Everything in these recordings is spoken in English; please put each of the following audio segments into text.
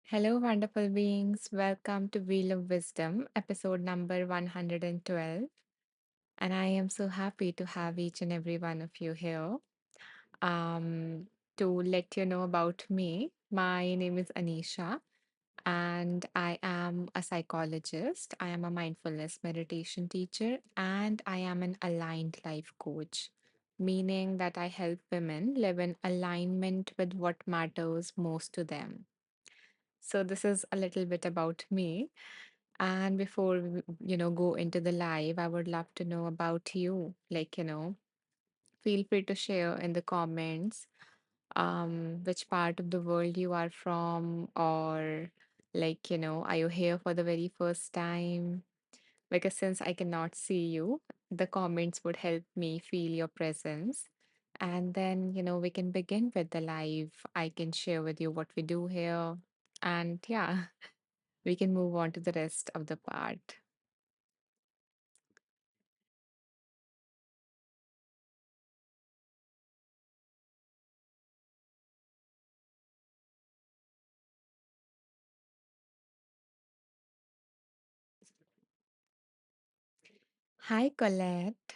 Hello, wonderful beings. Welcome to Wheel of Wisdom, episode number 112. And I am so happy to have each and every one of you here. Um, to let you know about me, my name is Anisha, and I am a psychologist. I am a mindfulness meditation teacher, and I am an aligned life coach, meaning that I help women live in alignment with what matters most to them. So this is a little bit about me. And before we go into the live, I would love to know about you. Feel free to share in the comments which part of the world you are from, or are you here for the very first time? Because since I cannot see you, the comments would help me feel your presence. And then we can begin with the live. I can share with you what we do here. And yeah, we can move on to the rest of the part. Hi, Colette.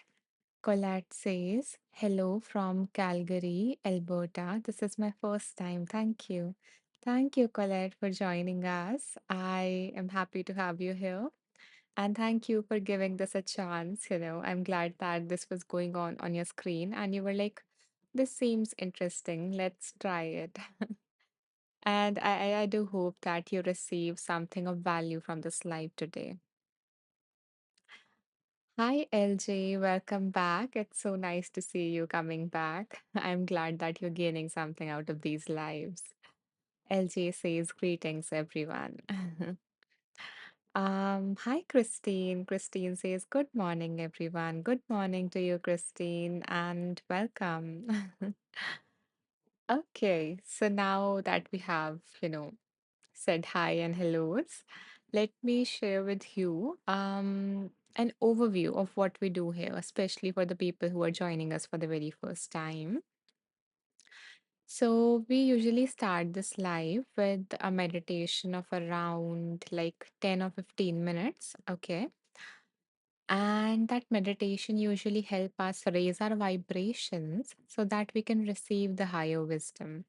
Colette says, hello from Calgary, Alberta. This is my first time. Thank you. Thank you, Colette, for joining us. I am happy to have you here. And thank you for giving this a chance. I'm glad that this was going on your screen and you were like, this seems interesting. Let's try it. And I do hope that you receive something of value from this live today. Hi, LJ. Welcome back. It's so nice to see you coming back. I'm glad that you're gaining something out of these lives. LJ says, greetings, everyone. Hi, Christine. Christine says, good morning, everyone. Good morning to you, Christine, and welcome. Okay, so now that we have, said hi and hellos, let me share with you an overview of what we do here, especially for the people who are joining us for the very first time. So, we usually start this live with a meditation of around like 10 or 15 minutes. Okay. And that meditation usually help us raise our vibrations so that we can receive the higher wisdom.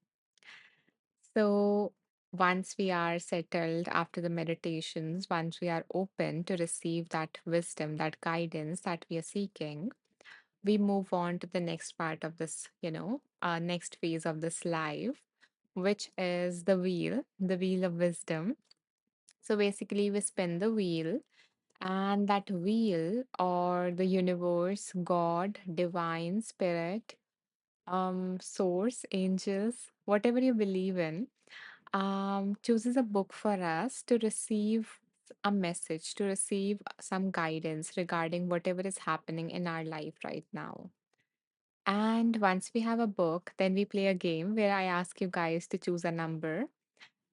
So, once we are settled after the meditations, once we are open to receive that wisdom, that guidance that we are seeking, we move on to the next part of this, next phase of this life, which is the wheel of wisdom. So, basically, we spin the wheel, and that wheel, or the universe, God, divine, spirit, source, angels, whatever you believe in, chooses a book for us to receive a message, to receive some guidance regarding whatever is happening in our life right now. And once we have a book, then we play a game where I ask you guys to choose a number.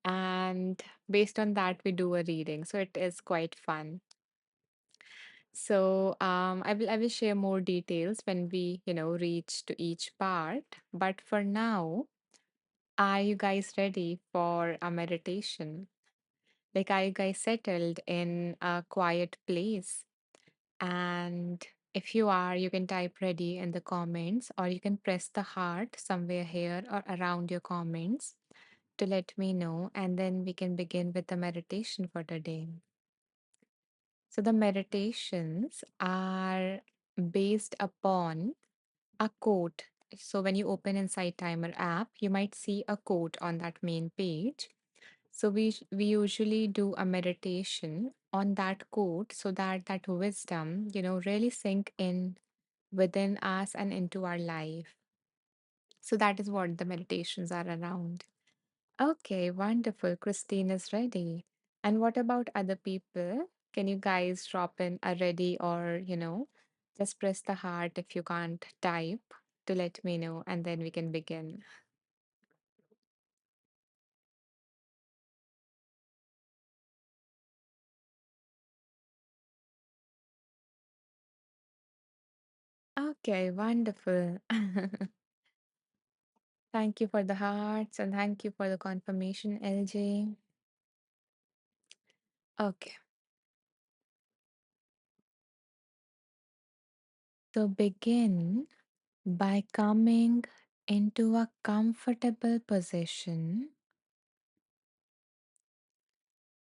And based on that, we do a reading. So it is quite fun. So I will share more details when we reach to each part. But for now, are you guys ready for a meditation? Like, are you guys settled in a quiet place? And if you are, you can type ready in the comments, or you can press the heart somewhere here or around your comments to let me know. And then we can begin with the meditation for today. So, the meditations are based upon a quote. So, when you open Insight Timer app, you might see a quote on that main page. So we usually do a meditation on that quote so that that wisdom, really sink in within us and into our life. So that is what the meditations are around. Okay, wonderful. Christine is ready. And what about other people? Can you guys drop in a ready, or, just press the heart if you can't type to let me know, and then we can begin. Okay, wonderful. Thank you for the hearts and thank you for the confirmation, LJ. Okay. So begin by coming into a comfortable position.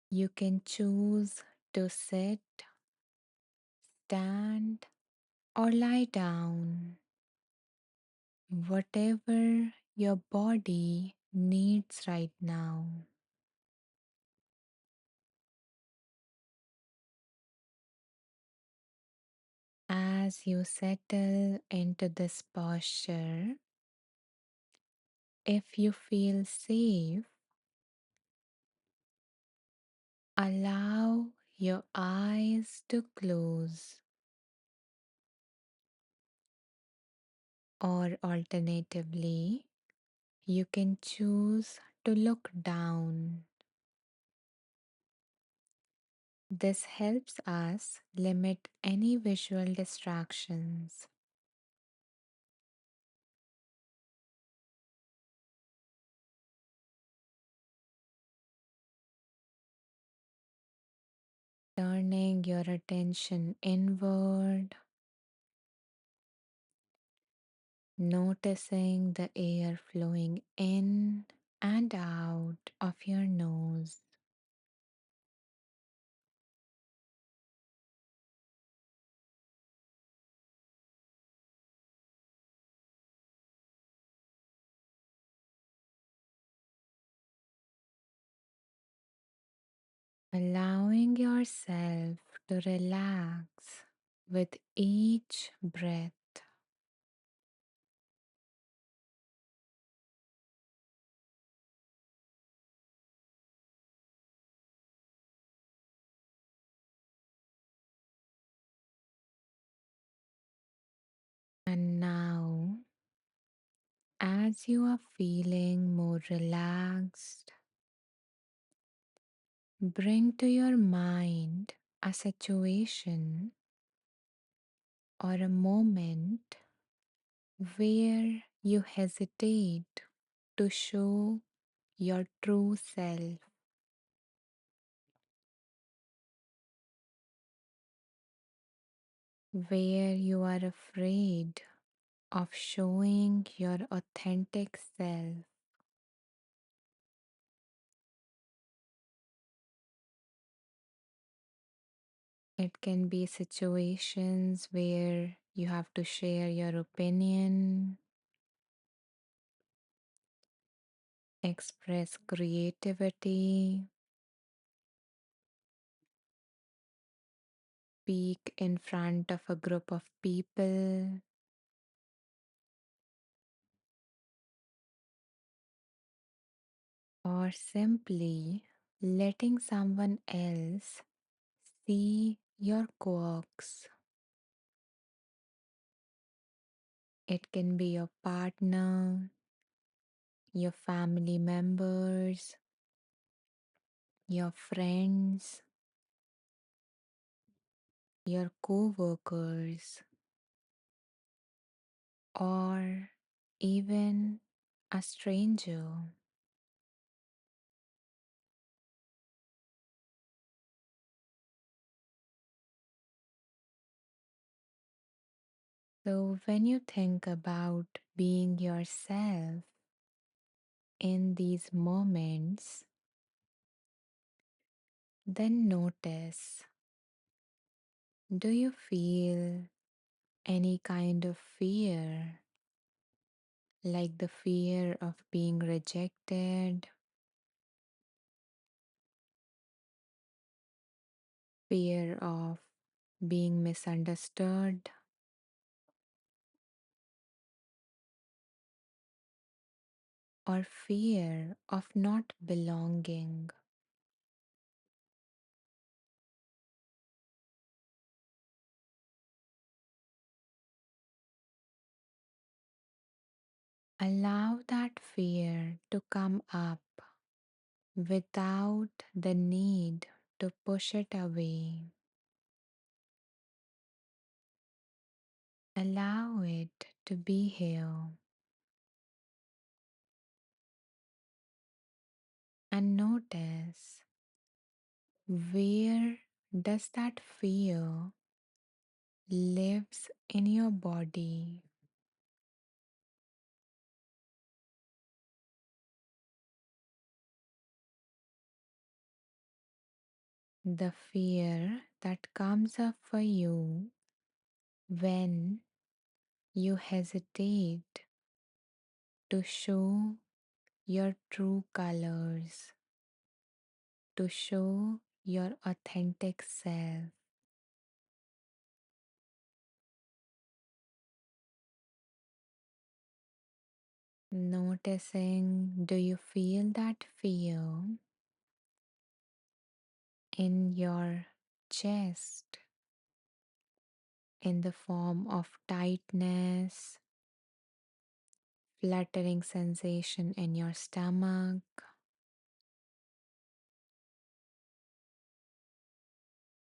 You can choose to sit, stand, or lie down, whatever your body needs right now. As you settle into this posture, if you feel safe, allow your eyes to close, or alternatively, you can choose to look down. This helps us limit any visual distractions. Turning your attention inward, noticing the air flowing in and out of your nose. Allowing yourself to relax with each breath. And now, as you are feeling more relaxed, bring to your mind a situation or a moment where you hesitate to show your true self, where you are afraid of showing your authentic self. It can be situations where you have to share your opinion, express creativity, speak in front of a group of people, or simply letting someone else see your quirks. It can be your partner, your family members, your friends, your co workers, or even a stranger. So, when you think about being yourself in these moments, then notice, do you feel any kind of fear, like the fear of being rejected, fear of being misunderstood, or fear of not belonging? Allow that fear to come up without the need to push it away. Allow it to be here and notice, Where does that fear lives in your body? The fear that comes up for you when you hesitate to show your true colors, to show your authentic self. Noticing, do you feel that fear in your chest in the form of tightness, fluttering sensation in your stomach,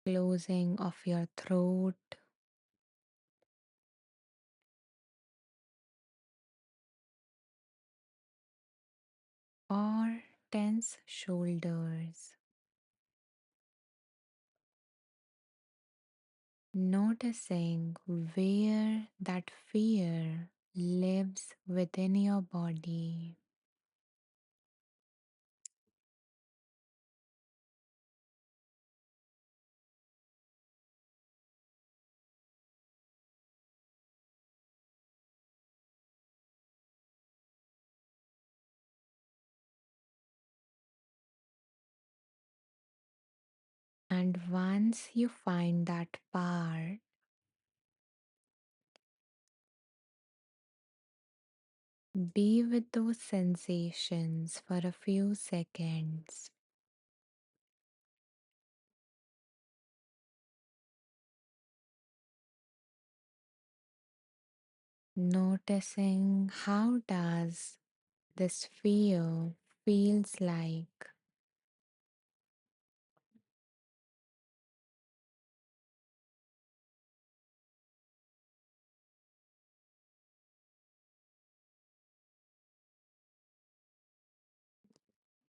closing of your throat, or tense shoulders? Noticing where that fear lives within your body. And once you find that part, be with those sensations for a few seconds, noticing how does this fear feels like.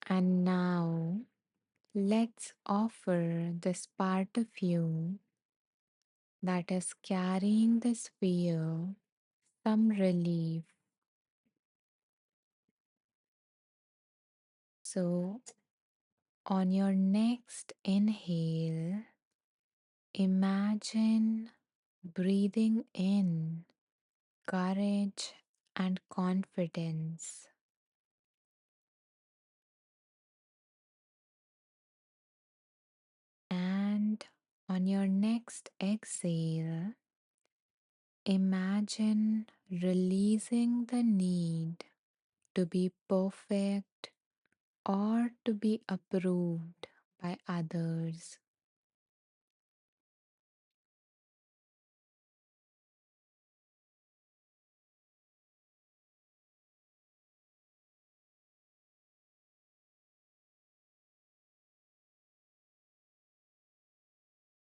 And now let's offer this part of you that is carrying this fear some relief. So, on your next inhale, imagine breathing in courage and confidence. And on your next exhale, imagine releasing the need to be perfect or to be approved by others.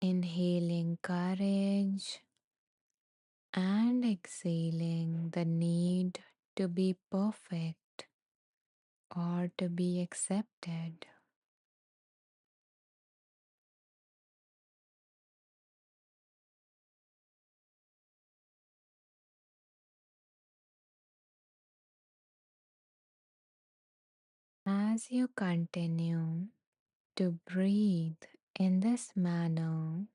Inhaling courage and exhaling the need to be perfect or to be accepted. As you continue to breathe in this manner,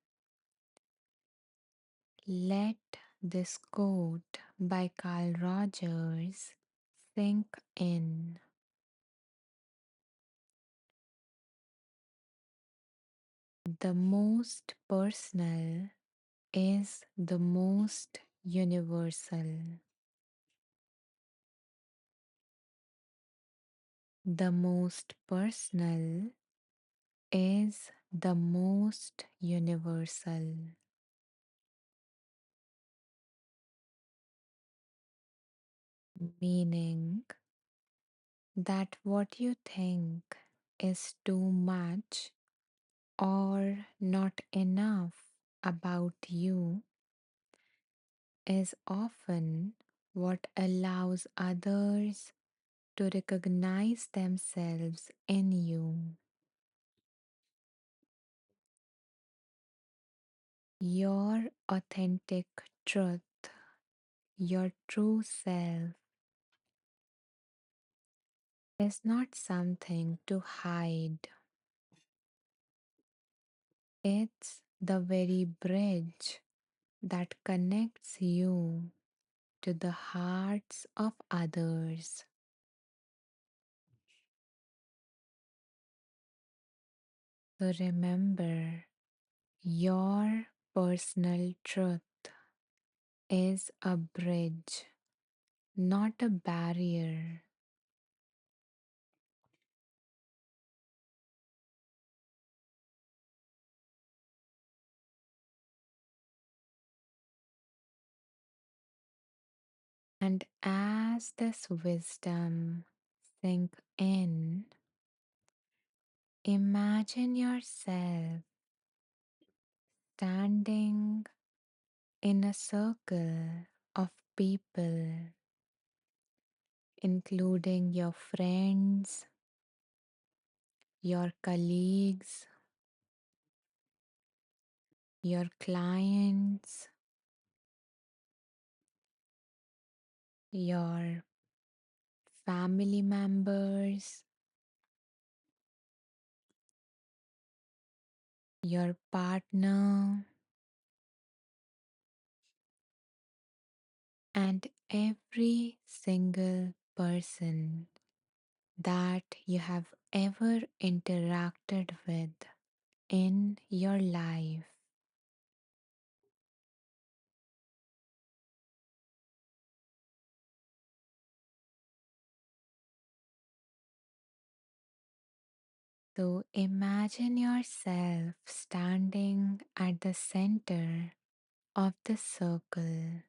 let this quote by Carl Rogers sink in. The most personal is the most universal. The most personal is the most universal, meaning that what you think is too much or not enough about you is often what allows others to recognize themselves in you. Your authentic truth, your true self, is not something to hide. It's the very bridge that connects you to the hearts of others. So remember, your personal truth is a bridge, not a barrier. And as this wisdom sink in, imagine yourself standing in a circle of people, including your friends, your colleagues, your clients, your family members, your partner, and every single person that you have ever interacted with in your life. So imagine yourself standing at the center of the circle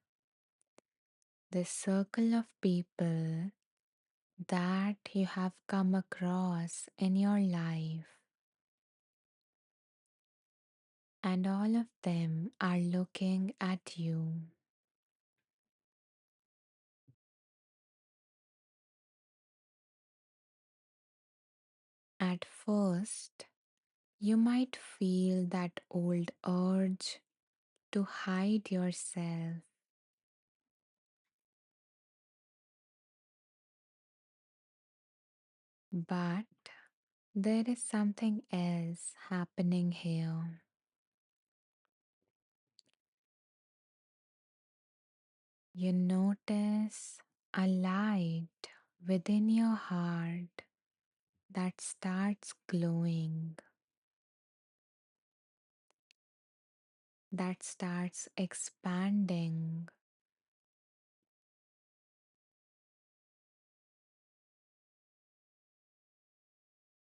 of people that you have come across in your life, and all of them are looking at you. At first, you might feel that old urge to hide yourself, but there is something else happening here. You notice a light within your heart that starts glowing, that starts expanding,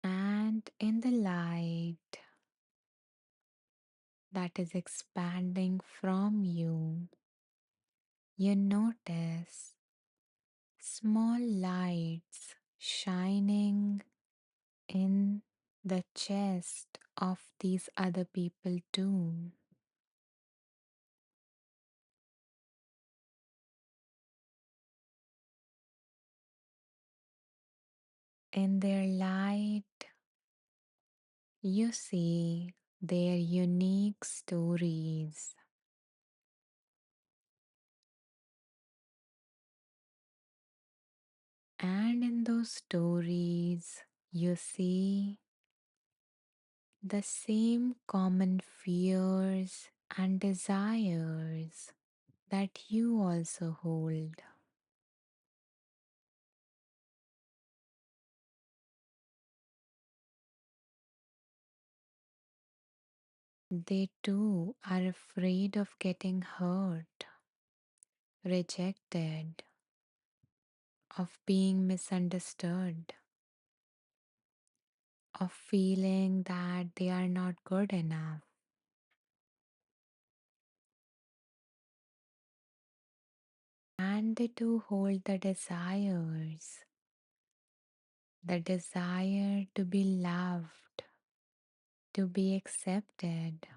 and in the light that is expanding from you, you notice small lights shining in the chest of these other people too. In their light, you see their unique stories, and in those stories, you see the same common fears and desires that you also hold. They too are afraid of getting hurt, rejected, of being misunderstood, of feeling that they are not good enough. And they too hold the desire to be loved, to be accepted,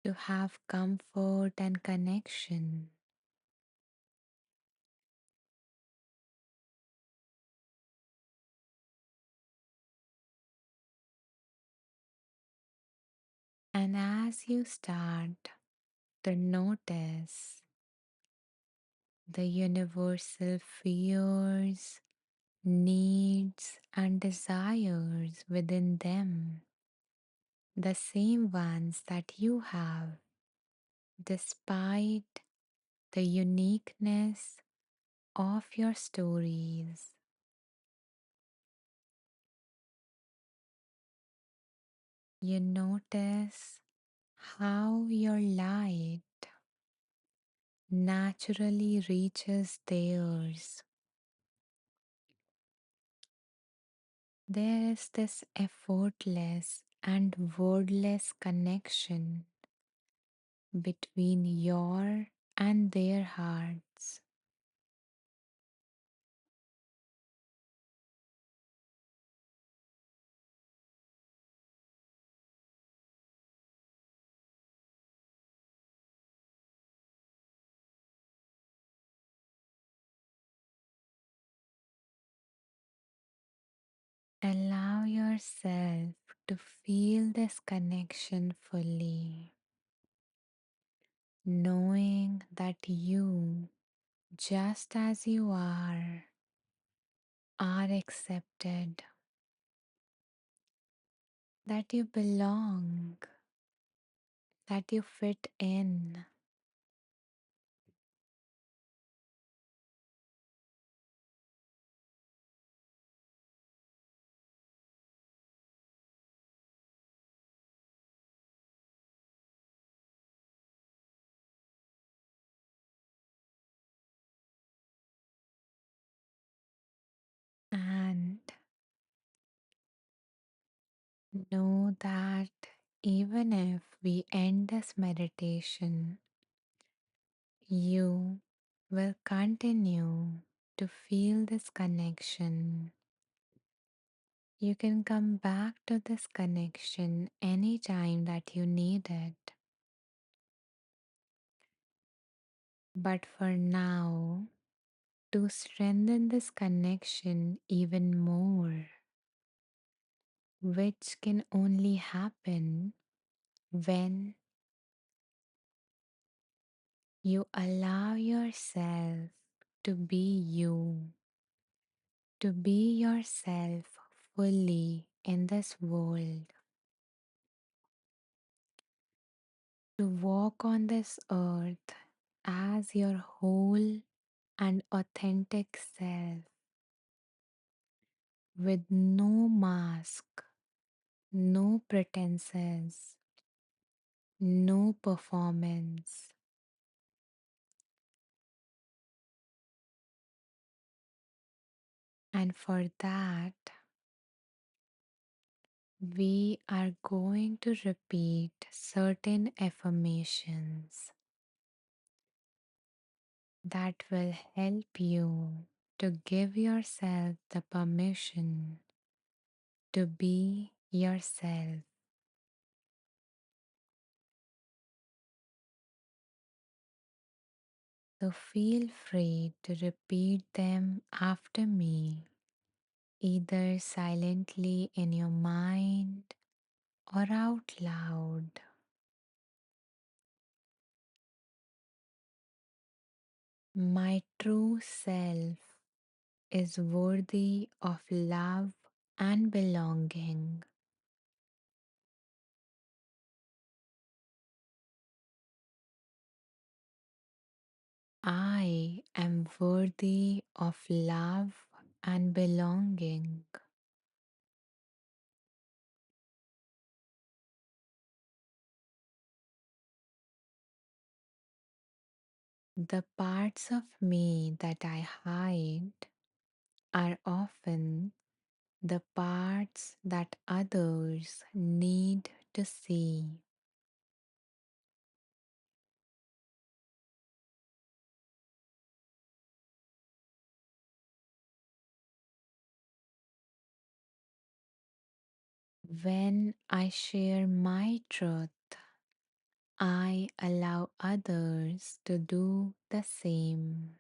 to have comfort and connection. And as you start to notice the universal fears, needs, and desires within them, the same ones that you have, despite the uniqueness of your stories, you notice how your light naturally reaches theirs. There is this effortless and wordless connection between your and their hearts. Allow yourself to feel this connection fully, knowing that you, just as you are accepted, that you belong, that you fit in. And know that even if we end this meditation, you will continue to feel this connection. You can come back to this connection anytime that you need it. But for now, to strengthen this connection even more, which can only happen when you allow yourself to be you, to be yourself fully in this world, to walk on this earth as your whole and authentic self with no mask, no pretenses, no performance. And for that, we are going to repeat certain affirmations that will help you to give yourself the permission to be yourself. So feel free to repeat them after me, either silently in your mind or out loud. My true self is worthy of love and belonging. I am worthy of love and belonging. The parts of me that I hide are often the parts that others need to see. When I share my truth, I allow others to do the same.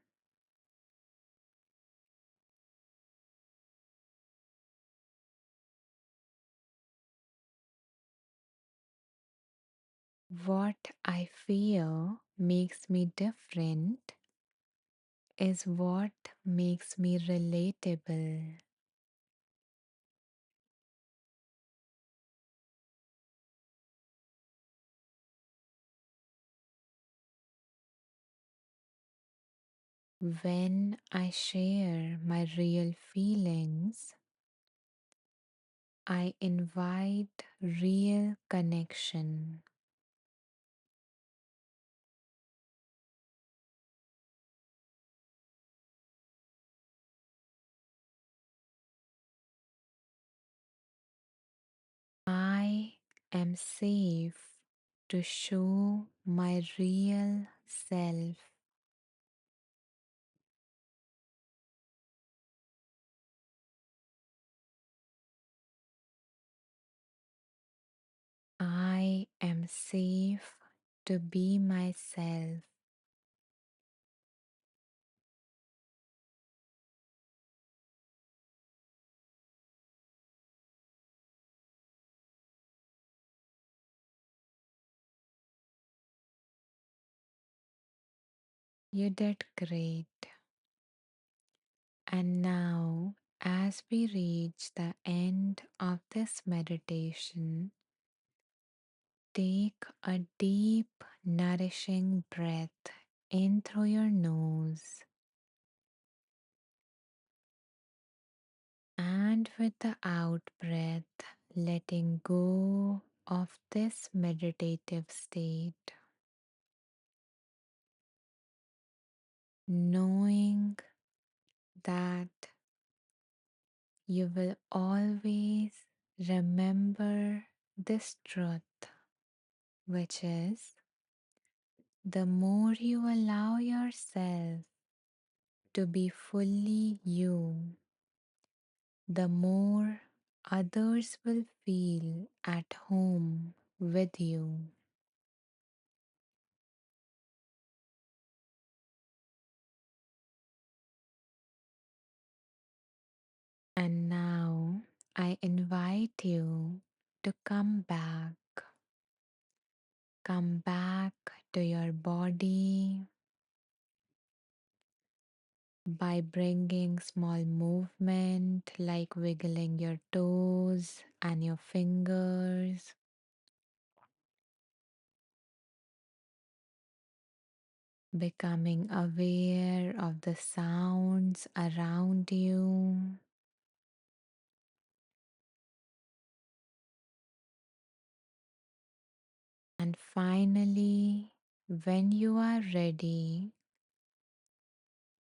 What I fear makes me different is what makes me relatable. When I share my real feelings, I invite real connection. I am safe to show my real self. I am safe to be myself. You did great. And now, as we reach the end of this meditation, take a deep, nourishing breath in through your nose, and with the out breath, letting go of this meditative state, knowing that you will always remember this truth, which is the more you allow yourself to be fully you, the more others will feel at home with you. And now I invite you to come back to your body by bringing small movement like wiggling your toes and your fingers, becoming aware of the sounds around you. And finally, when you are ready,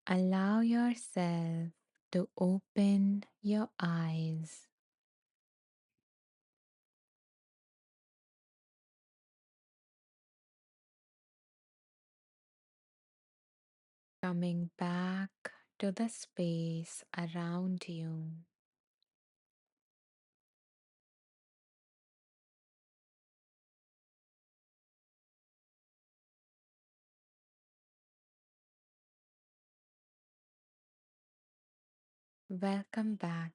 allow yourself to open your eyes, coming back to the space around you. Welcome back.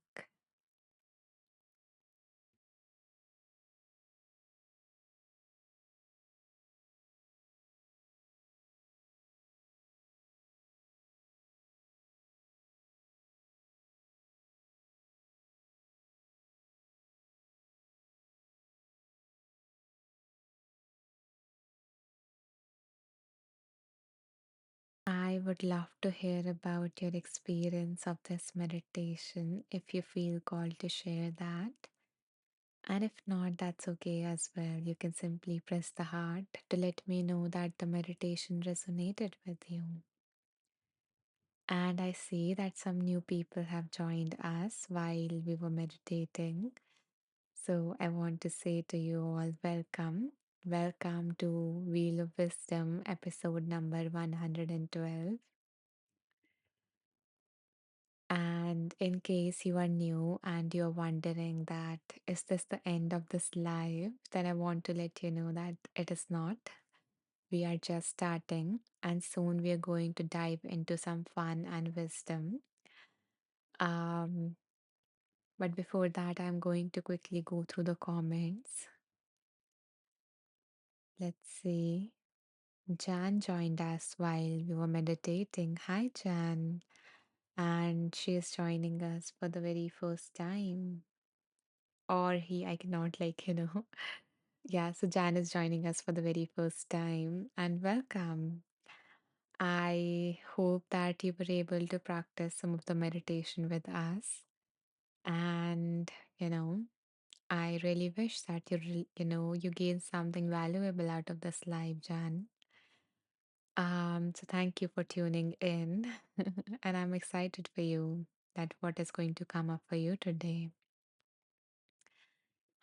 I would love to hear about your experience of this meditation if you feel called to share that. And if not, that's okay as well. You can simply press the heart to let me know that the meditation resonated with you. And I see that some new people have joined us while we were meditating. So I want to say to you all, welcome. Welcome to Wheel of Wisdom, episode number 112. And in case you are new and you're wondering that is this the end of this live, then I want to let you know that it is not. We are just starting, and soon we are going to dive into some fun and wisdom. Um, but before that, I'm going to quickly go through the comments. Let's see. Jan joined us while we were meditating. Hi, Jan. And she is joining us for the very first time. Or he, I cannot, Yeah, so Jan is joining us for the very first time. And welcome. I hope that you were able to practice some of the meditation with us. And, you know, I really wish that you gain something valuable out of this live, Jan. So thank you for tuning in, and I'm excited for you that what is going to come up for you today.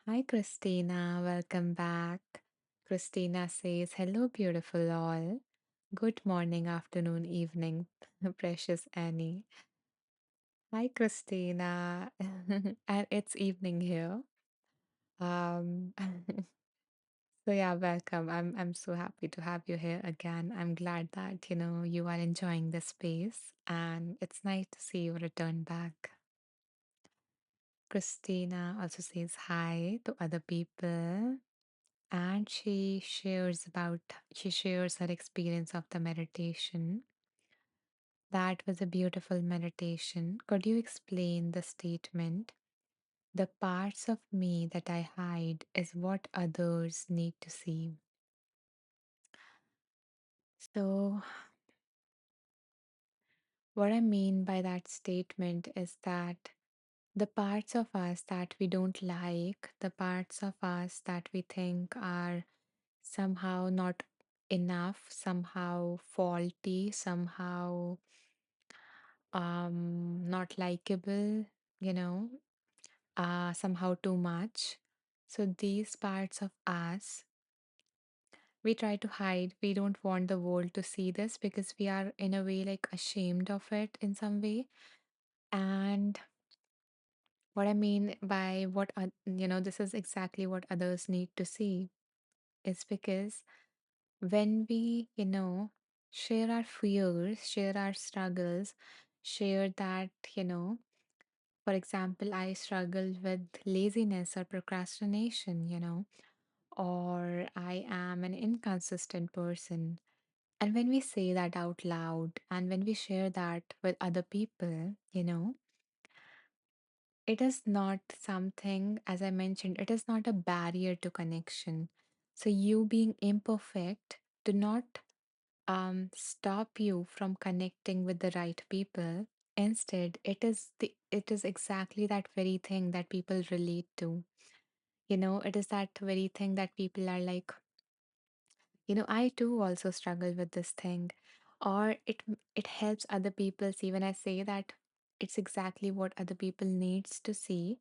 Hi, Christina. Welcome back. Christina says, "Hello, beautiful all. Good morning, afternoon, evening, precious Annie." Hi, Christina. And it's evening here. Um, so yeah, welcome. I'm so happy to have you here again. I'm glad that, you are enjoying this space and it's nice to see you return back. Christina also says hi to other people and she shares her experience of the meditation. That was a beautiful meditation. Could you explain the statement? The parts of me that I hide is what others need to see. So, what I mean by that statement is that the parts of us that we don't like, the parts of us that we think are somehow not enough, somehow faulty, somehow not likable, you know, somehow too much. So these parts of us we try to hide. We don't want the world to see this because we are in a way like ashamed of it in some way. And what I mean by this is exactly what others need to see is because when we, share our fears, share our struggles, share that, for example, I struggle with laziness or procrastination, or I am an inconsistent person. And when we say that out loud and when we share that with other people, it is not something, as I mentioned, it is not a barrier to connection. So you being imperfect do not stop you from connecting with the right people. Instead, it is exactly that very thing that people relate to. It is that very thing that people are like, I too also struggle with this thing. Or it helps other people see when I say that it's exactly what other people needs to see.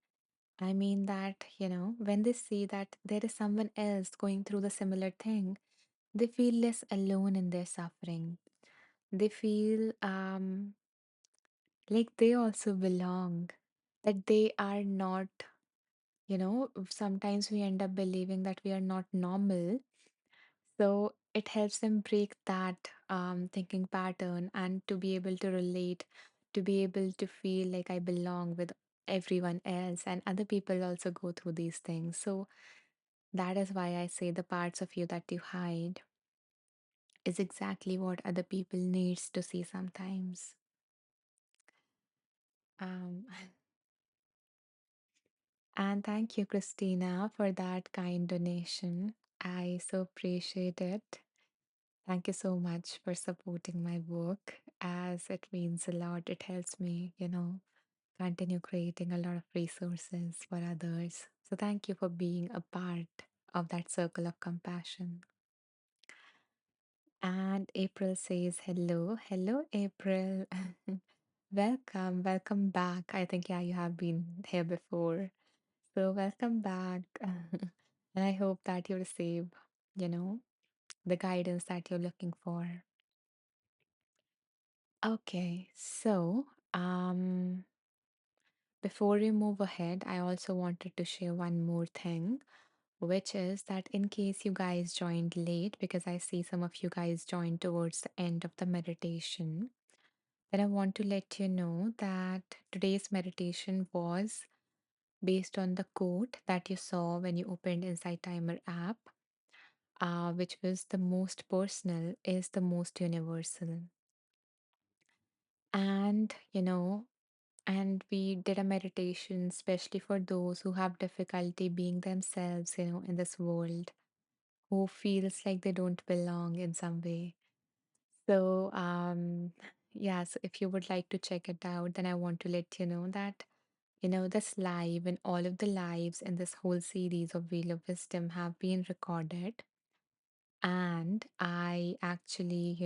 I mean that, when they see that there is someone else going through the similar thing, they feel less alone in their suffering. They feel like they also belong, that they are not, sometimes we end up believing that we are not normal. So it helps them break that thinking pattern and to be able to relate, to be able to feel like I belong with everyone else. And other people also go through these things. So that is why I say the parts of you that you hide is exactly what other people needs to see sometimes. Um, and thank you, Christina, for that kind donation. I so appreciate it. Thank you so much for supporting my work as it means a lot. It helps me, continue creating a lot of resources for others. So thank you for being a part of that circle of compassion. And April says, hello. Hello, April. Welcome. Welcome back. I think, yeah, you have been here before. So welcome back. And I hope that you receive, you know, the guidance that you're looking for. Okay, so before we move ahead, I also wanted to share one more thing, which is that in case you guys joined late, because I see some of you guys joined towards the end of the meditation, then I want to let you know that today's meditation was based on the quote that you saw when you opened Insight Timer app. which was the most personal, is the most universal. And, and we did a meditation, especially for those who have difficulty being themselves, in this world, who feels like they don't belong in some way. So, yeah, so if you would like to check it out, then I want to let you know that, this live and all of the lives in this whole series of Wheel of Wisdom have been recorded. And I actually,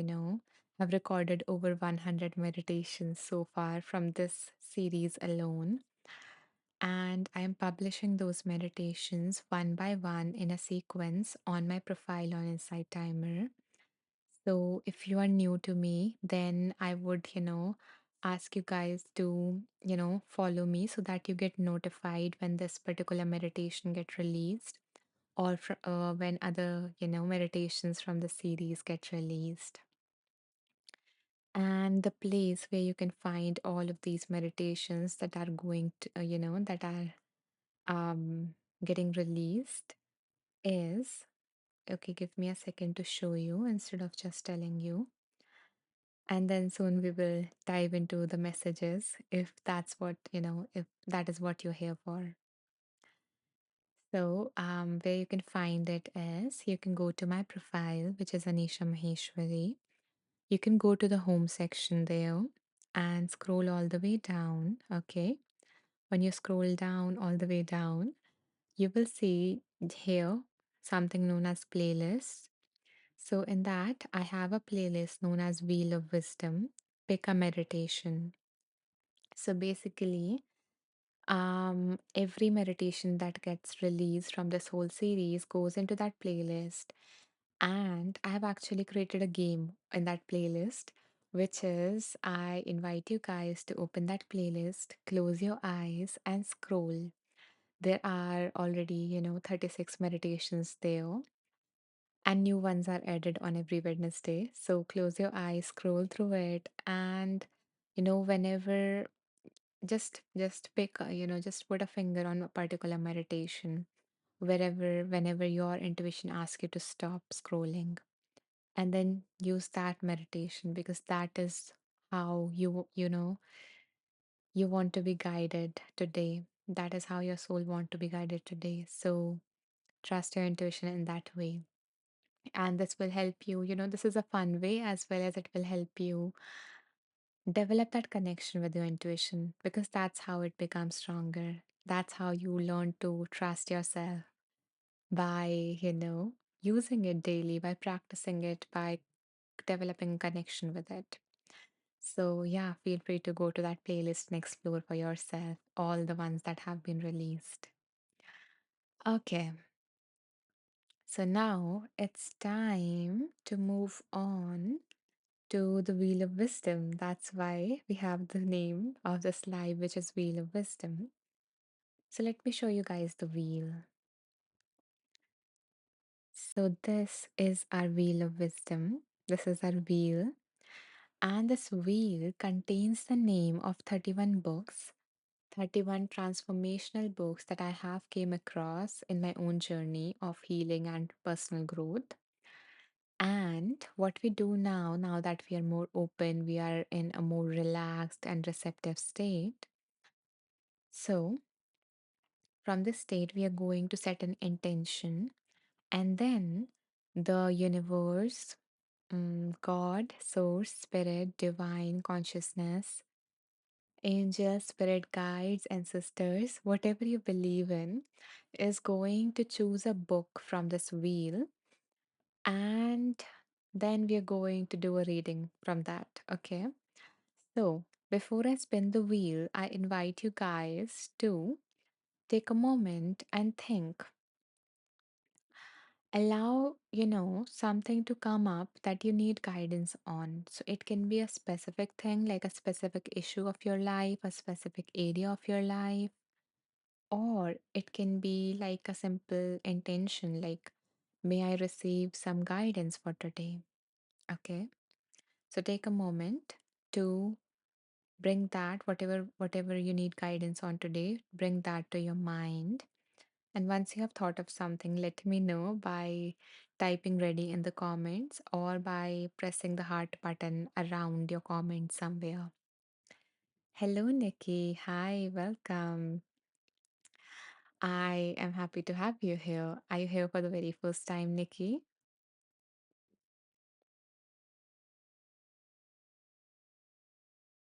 have recorded over 100 meditations so far from this series alone. And I am publishing those meditations one by one in a sequence on my profile on Insight Timer. So if you are new to me, then I would, ask you guys to, follow me so that you get notified when this particular meditation get released or when other, meditations from the series get released. And the place where you can find all of these meditations that are going to, that are getting released is, okay, give me a second to show you instead of just telling you. And then soon we will dive into the messages if that's what, if that is what you're here for. So, where you can find it is you can go to my profile, which is Anisha Maheshwari. You can go to the home section there and scroll all the way down. Okay. When you scroll down all the way down, you will see here something known as playlists. So, in that, I have a playlist known as Wheel of Wisdom, Pick a Meditation. So, basically, every meditation that gets released from this whole series goes into that playlist. And I have actually created a game in that playlist, which is I invite you guys to open that playlist, close your eyes, and scroll. There are already, 36 meditations there, and new ones are added on every Wednesday. So close your eyes, scroll through it, and whenever just pick just put a finger on a particular meditation whenever your intuition asks you to stop scrolling, and then use that meditation because that is how you want to be guided today. That is how your soul want to be guided today. So trust your intuition in that way, and this will help you. This is a fun way as well as it will help you develop that connection with your intuition because that's how it becomes stronger. That's how you learn to trust yourself by, using it daily, by practicing it, by developing connection with it. So, yeah, feel free to go to that playlist and explore for yourself all the ones that have been released. Okay, so now it's time to move on to the Wheel of Wisdom. That's why we have the name of this live, which is Wheel of Wisdom. So let me show you guys the wheel. So this is our Wheel of Wisdom. This is our wheel. And this wheel contains the name of 31 books, 31 transformational books that I have came across in my own journey of healing and personal growth. And what we do now that we are more open, we are in a more relaxed and receptive state. So, from this state, we are going to set an intention, and then the universe, God, source, spirit, divine consciousness, angels, spirit guides, ancestors, whatever you believe in, is going to choose a book from this wheel, and then we are going to do a reading from that. Okay. So, before I spin the wheel, I invite you guys to take a moment and think. Allow, something to come up that you need guidance on. So, it can be a specific thing, like a specific issue of your life, a specific area of your life, or it can be like a simple intention, like, may I receive some guidance for today? Okay. So, take a moment to bring that whatever you need guidance on today, bring that to your mind, And once you have thought of something, let me know by typing ready in the comments or by pressing the heart button around your comment somewhere. Hello, Nikki. Hi, welcome. I am happy to have you here. Are you here for the very first time, Nikki?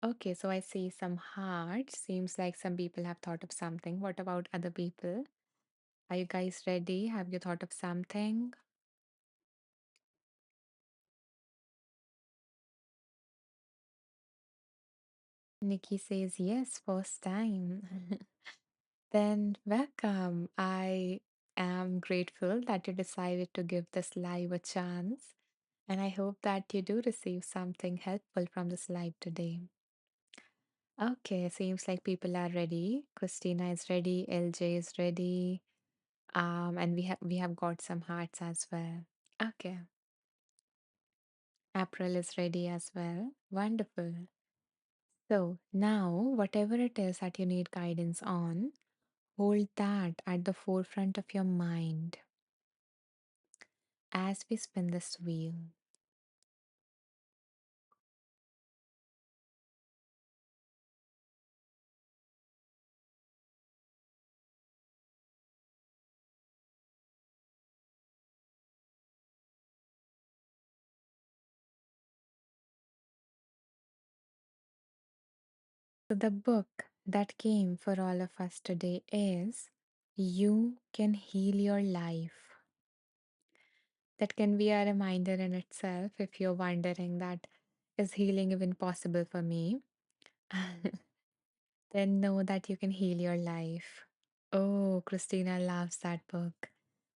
Okay, so I see some hearts. Seems like some people have thought of something. What about other people? Are you guys ready? Have you thought of something? Nikki says yes, first time. Then welcome. I am grateful that you decided to give this live a chance, and I hope that you do receive something helpful from this live today. Okay, seems like people are ready. Christina is ready, LJ is ready, and we have got some hearts as well. Okay, April is ready as well. Wonderful. So now, whatever it is that you need guidance on, hold that at the forefront of your mind as we spin this wheel. So, the book that came for all of us today is You Can Heal Your Life. That can be a reminder in itself if you're wondering that is healing even possible for me? Then know that you can heal your life. Oh, Christina loves that book.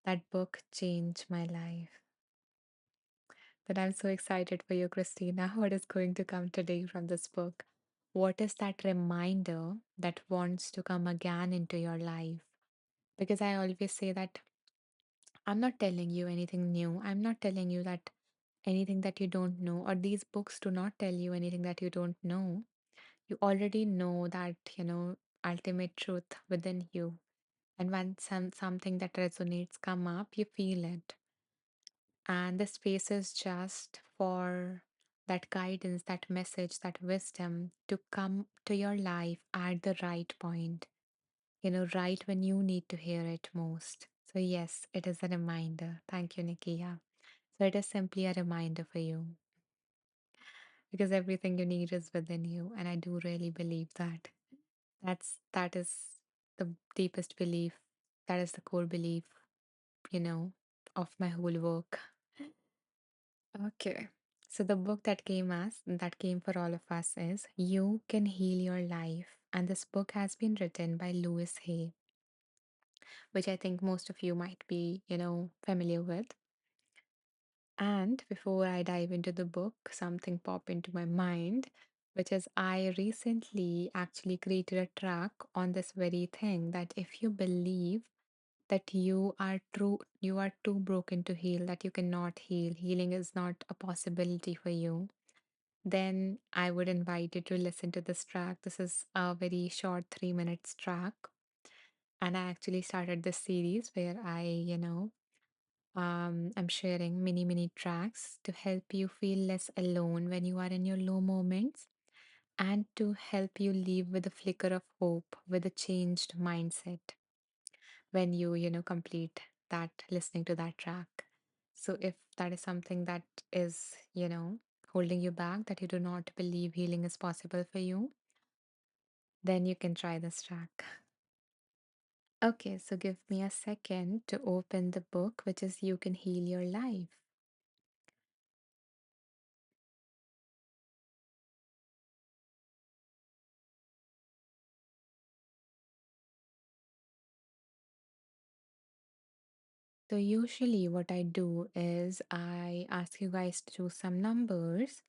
That book changed my life. But I'm so excited for you, Christina. What is going to come today from this book? What is that reminder that wants to come again into your life? Because I always say that I'm not telling you anything new. I'm not telling you that anything that you don't know, or these books do not tell you anything that you don't know. You already know that, ultimate truth within you. And when something that resonates come up, you feel it. And the space is just for that guidance, that message, that wisdom to come to your life at the right point, right when you need to hear it most. So, yes, it is a reminder. Thank you, Nikia. So, it is simply a reminder for you because everything you need is within you. And I do really believe that. That is the deepest belief. That is the core belief, you know, of my whole work. Okay. So the book that came for all of us is You Can Heal Your Life. And this book has been written by Louise Hay, which I think most of you might be, familiar with. And before I dive into the book, something popped into my mind, which is I recently actually created a track on this very thing that if you believe that you are too broken to heal, that you cannot heal, healing is not a possibility for you, then I would invite you to listen to this track. This is a very short 3 minutes track. And I actually started this series where I'm sharing mini tracks to help you feel less alone when you are in your low moments and to help you live with a flicker of hope, with a changed mindset when you complete that, listening to that track. So if that is something that is, holding you back, that you do not believe healing is possible for you, then you can try this track. Okay, so give me a second to open the book, which is You Can Heal Your Life. So usually what I do is I ask you guys to choose some numbers,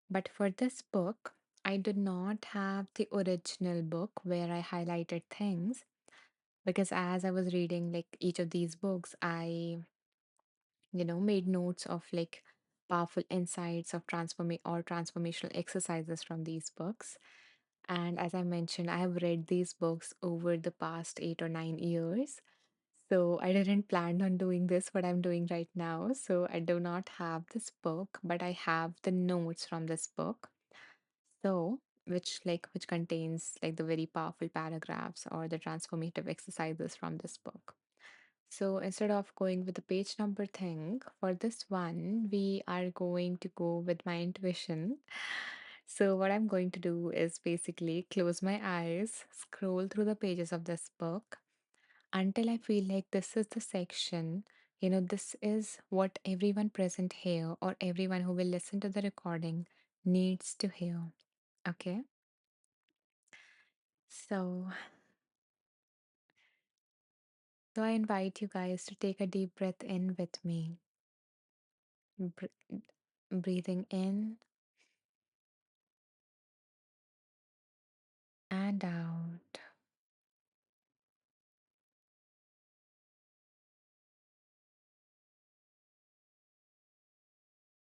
but for this book, I did not have the original book where I highlighted things because as I was reading like each of these books, I, made notes of like powerful insights of transformational exercises from these books. And as I mentioned, I have read these books over the past 8 or 9 years. So I didn't plan on doing this, what I'm doing right now. So I do not have this book, but I have the notes from this book. So, which contains like the very powerful paragraphs or the transformative exercises from this book. So instead of going with the page number thing, for this one, we are going to go with my intuition. So what I'm going to do is basically close my eyes, scroll through the pages of this book until I feel like this is the section, this is what everyone present here or everyone who will listen to the recording needs to hear. Okay. So, so I invite you guys to take a deep breath in with me. Br- Breathing in and out.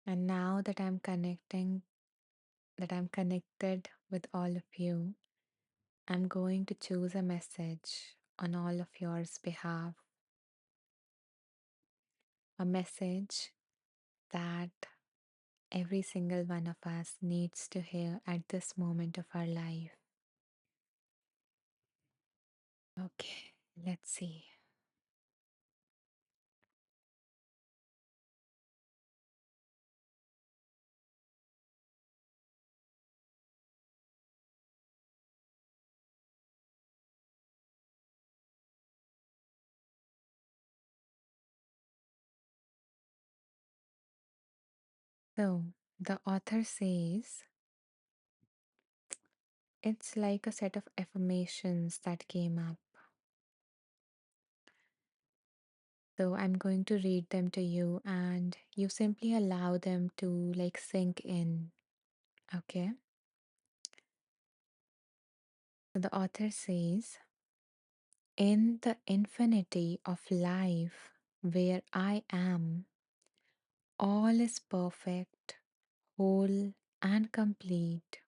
And now that I'm connected with all of you, I'm going to choose a message on all of yours behalf. A message that every single one of us needs to hear at this moment of our life. Okay, let's see. So, the author says it's like a set of affirmations that came up. So, I'm going to read them to you and you simply allow them to like sink in. Okay. So, the author says, in the infinity of life where I am, all is perfect, whole, and complete.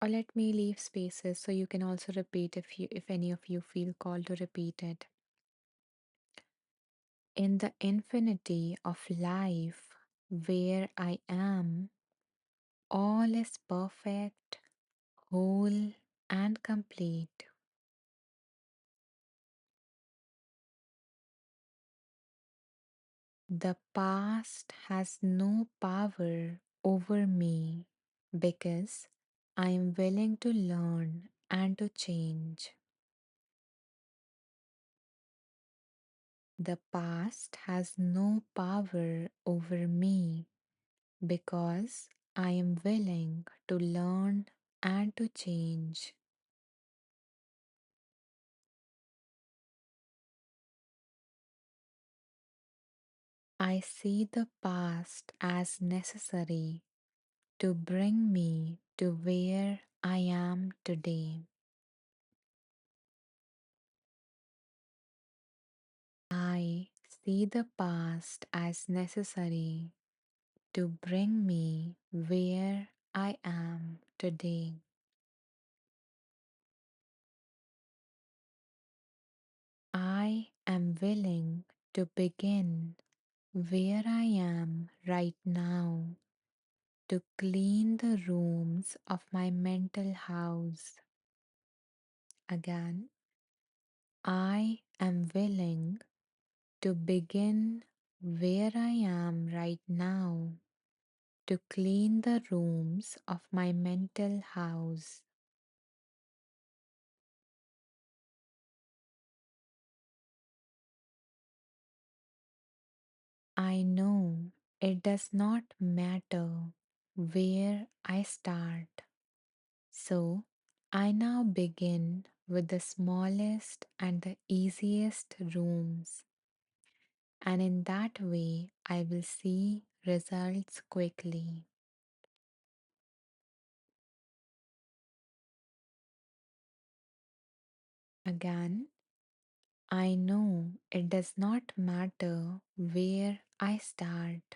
Or let me leave spaces so you can also repeat if any of you feel called to repeat it. In the infinity of life where I am, all is perfect, whole, and complete. The past has no power over me because I am willing to learn and to change. The past has no power over me because I am willing to learn and to change. I see the past as necessary to bring me to where I am today. I see the past as necessary to bring me where I am today. I am willing to begin where I am right now to clean the rooms of my mental house. Again, I am willing to begin where I am right now to clean the rooms of my mental house. I know it does not matter where I start. So I now begin with the smallest and the easiest rooms, and in that way I will see results quickly. Again, I know it does not matter where I start.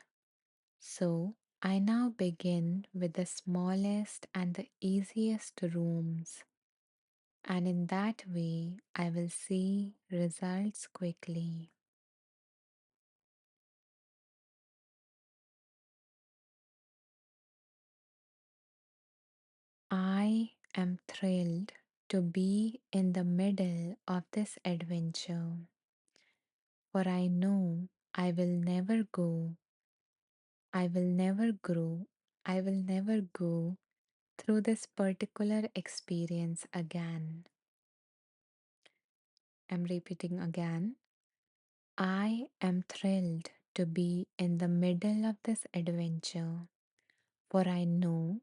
So I now begin with the smallest and the easiest rooms, And in that way, I will see results quickly. I am thrilled to be in the middle of this adventure, for I know I will never go, I will never grow, I will never go through this particular experience again. I'm repeating again. I am thrilled to be in the middle of this adventure, for I know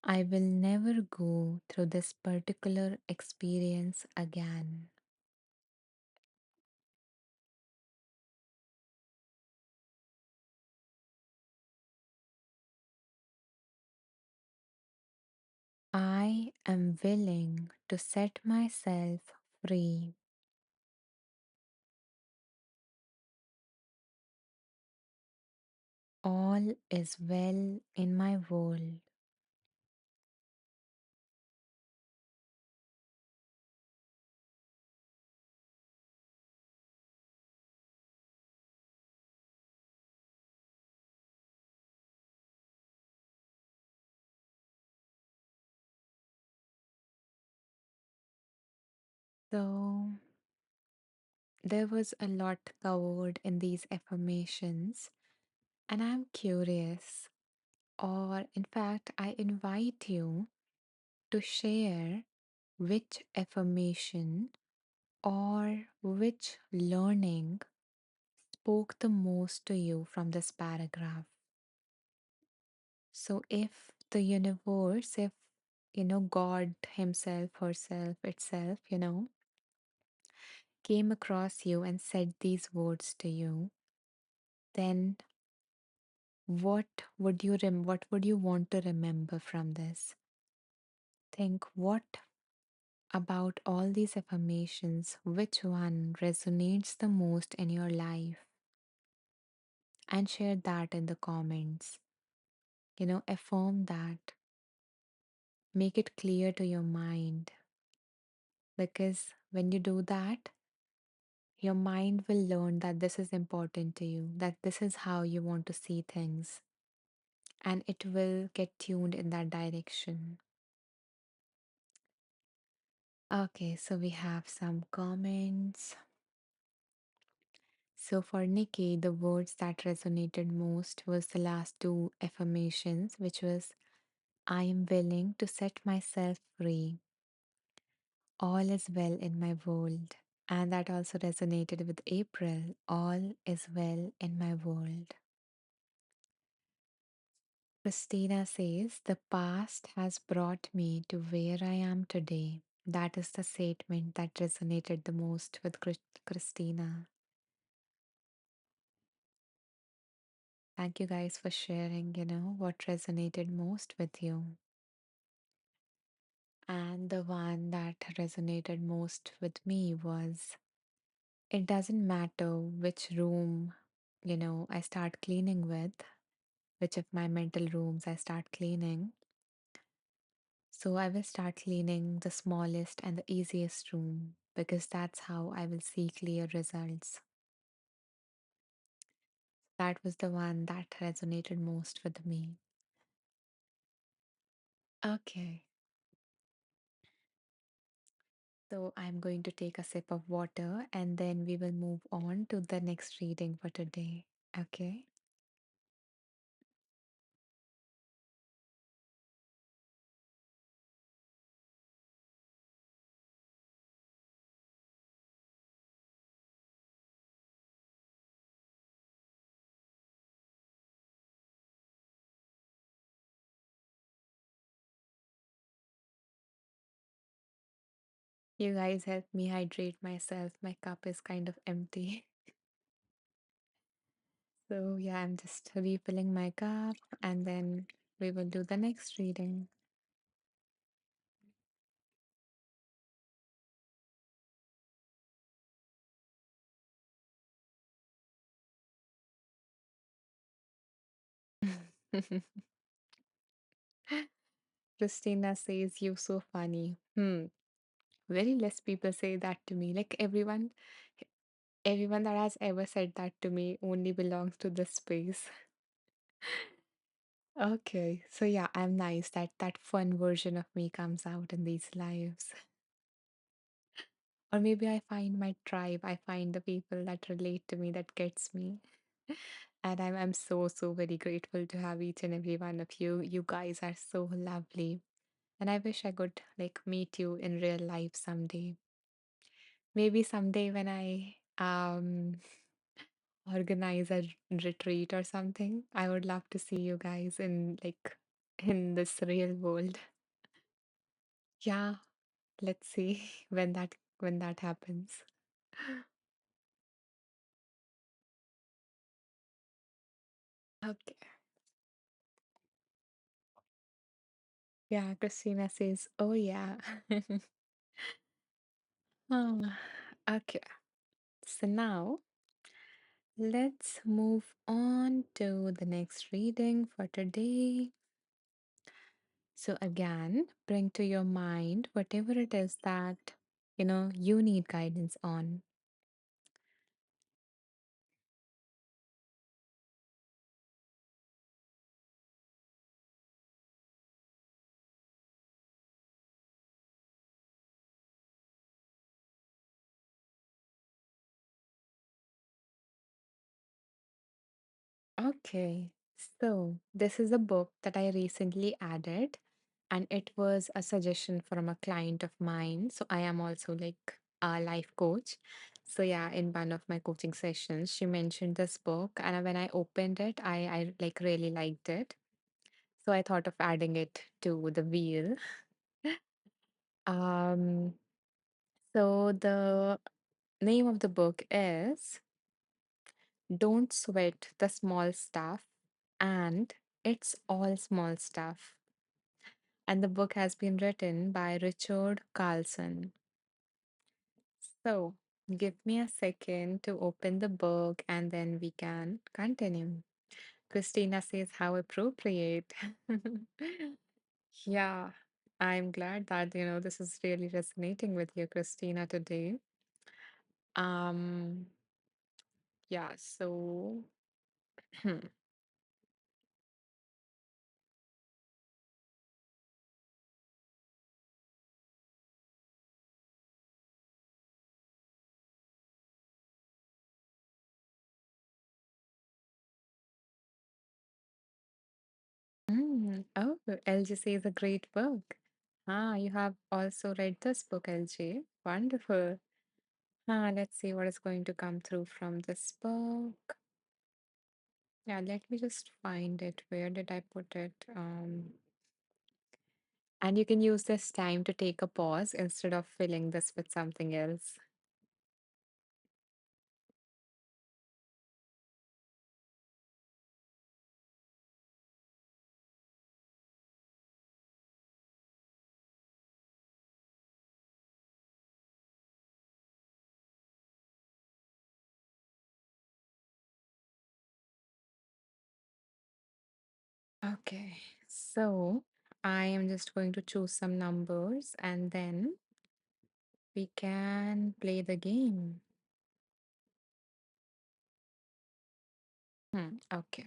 I will never go through this particular experience again. I am willing to set myself free. All is well in my world. So, there was a lot covered in these affirmations, and I'm curious, or in fact, I invite you to share which affirmation or which learning spoke the most to you from this paragraph. So, if the universe, if God Himself, herself, itself, came across you and said these words to you, then what would you want to remember from this? Think what about all these affirmations, which one resonates the most in your life? And share that in the comments. Affirm that. Make it clear to your mind, because when you do that, your mind will learn that this is important to you, that this is how you want to see things, and it will get tuned in that direction. Okay, so we have some comments. So for Nikki, the words that resonated most was the last two affirmations, which was I am willing to set myself free. All is well in my world. And that also resonated with April. All is well in my world. Christina says, the past has brought me to where I am today. That is the statement that resonated the most with Christina. Thank you guys for sharing, what resonated most with you. And the one that resonated most with me was it doesn't matter which room, I start cleaning with, which of my mental rooms I start cleaning. So I will start cleaning the smallest and the easiest room because that's how I will see clear results. That was the one that resonated most with me. Okay, so I'm going to take a sip of water and then we will move on to the next reading for today. Okay. You guys help me hydrate myself. My cup is kind of empty. So, yeah, I'm just refilling my cup and then we will do the next reading. Christina says, you so funny. Very less people say that to me. Like everyone that has ever said that to me only belongs to this space. Okay, so yeah, I'm nice that that fun version of me comes out in these lives. Or maybe I find my tribe, I find the people that relate to me, that gets me. And I'm so very grateful to have each and every one of you. You guys are so lovely. And I wish I could like meet you in real life someday. Maybe someday when I organize a retreat or something, I would love to see you guys in like in this real world. Yeah, let's see when that happens. Okay. Yeah, Christina says, "Oh yeah." Ah, okay. So now let's move on to the next reading for today. So again, bring to your mind whatever it is that you need guidance on. Okay. So this is a book that I recently added, and it was a suggestion from a client of mine. So I am also like a life coach. So yeah, in one of my coaching sessions, she mentioned this book, and when I opened it, I like really liked it. So I thought of adding it to the wheel. Um, so the name of the book is Don't Sweat the Small Stuff, and It's All Small Stuff. And the book has been written by Richard Carlson. So give me a second to open the book and then we can continue. Christina says, how appropriate. Yeah, I'm glad that, this is really resonating with you, Christina, today. Um, yeah, so Oh, LG says a great book. Ah, you have also read this book, LG. Wonderful. Let's see what is going to come through from this book. Yeah, let me just find it. Where did I put it? And you can use this time to take a pause instead of filling this with something else. Okay, so I am just going to choose some numbers and then we can play the game. Okay.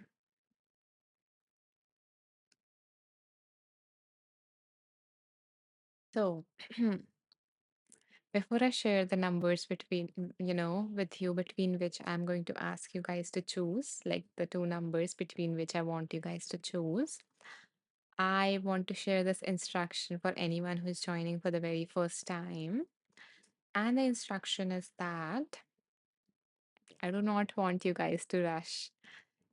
So before I share the numbers with you, between which I'm going to ask you guys to choose, like the two numbers between which I want you guys to choose, I want to share this instruction for anyone who's joining for the very first time. And the instruction is that I do not want you guys to rush.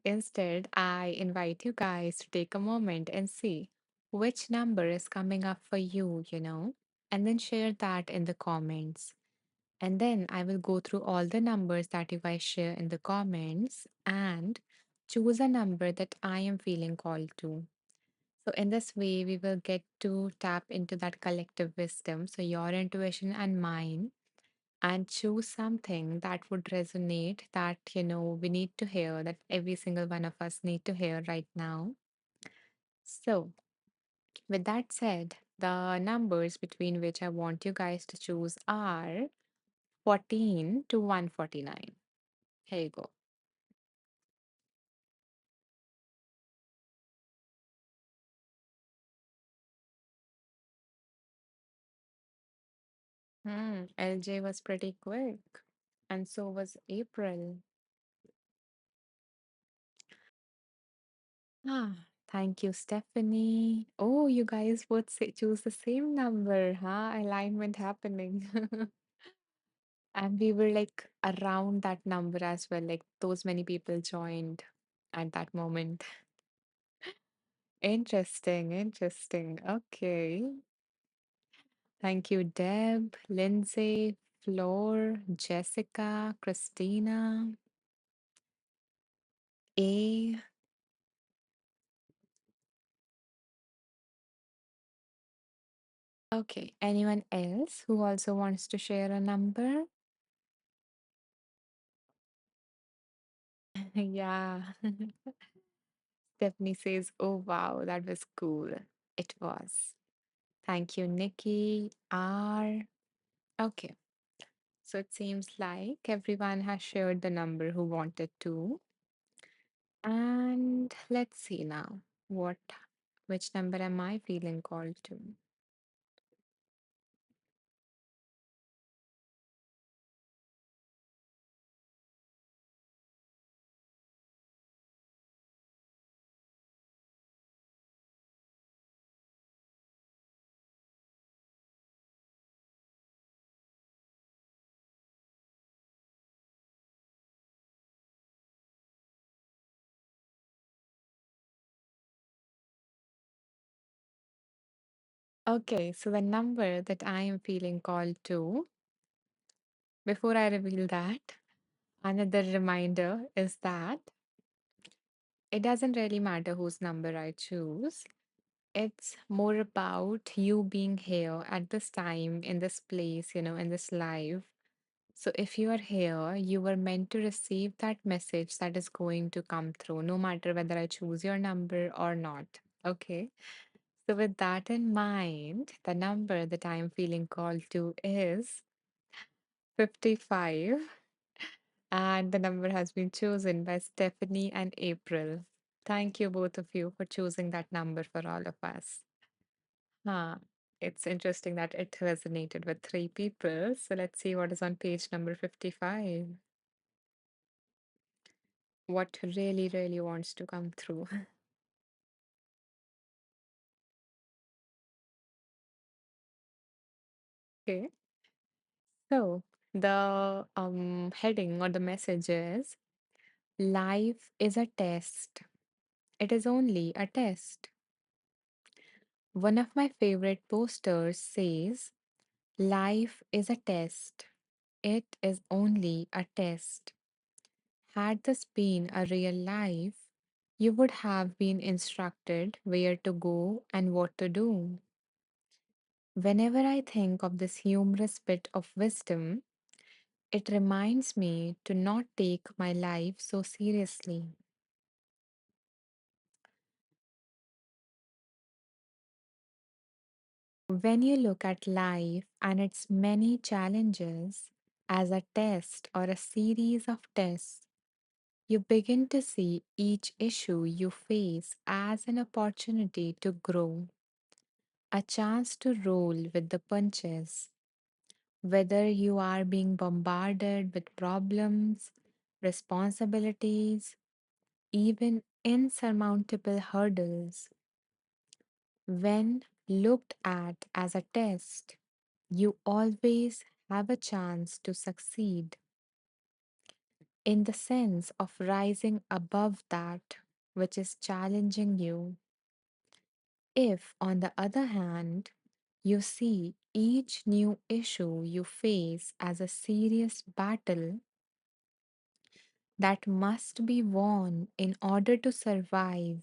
Instead, I invite you guys to take a moment and see which number is coming up for you, and then share that in the comments. And then I will go through all the numbers that you guys share in the comments and choose a number that I am feeling called to. So, in this way, we will get to tap into that collective wisdom. So, your intuition and mine, and choose something that would resonate, that we need to hear, that every single one of us need to hear right now. So, with that said, The numbers between which I want you guys to choose are 14 to 149. Here you go. LJ was pretty quick, and so was April. Ah, thank you, Stephanie. Oh, you guys both choose the same number, huh? Alignment happening. And we were like around that number as well. Like those many people joined at that moment. Interesting, interesting. Okay. Thank you, Deb, Lindsay, Floor, Jessica, Christina, A. Okay. Anyone else who also wants to share a number? Yeah. Stephanie says, oh, wow, that was cool. It was. Thank you, Nikki. R. Okay. So it seems like everyone has shared the number who wanted to. And let's see now. Which number am I feeling called to? Okay, so the number that I am feeling called to, before I reveal that, another reminder is that it doesn't really matter whose number I choose. It's more about you being here at this time, in this place, in this life. So if you are here, you were meant to receive that message that is going to come through, no matter whether I choose your number or not. Okay. So with that in mind, the number that I am feeling called to is 55. And the number has been chosen by Stephanie and April. Thank you, both of you, for choosing that number for all of us. Huh. It's interesting that it resonated with three people. So let's see what is on page number 55. What really, really wants to come through. Okay. So the heading or the message is Life is a test. It is only a test. One of my favorite posters says, Life is a test. It is only a test. Had this been a real life, you would have been instructed where to go and what to do. Whenever I think of this humorous bit of wisdom, it reminds me to not take my life so seriously. When you look at life and its many challenges as a test or a series of tests, you begin to see each issue you face as an opportunity to grow, a chance to roll with the punches. Whether you are being bombarded with problems, responsibilities, even insurmountable hurdles, when looked at as a test, you always have a chance to succeed in the sense of rising above that which is challenging you. If, on the other hand, you see each new issue you face as a serious battle that must be won in order to survive,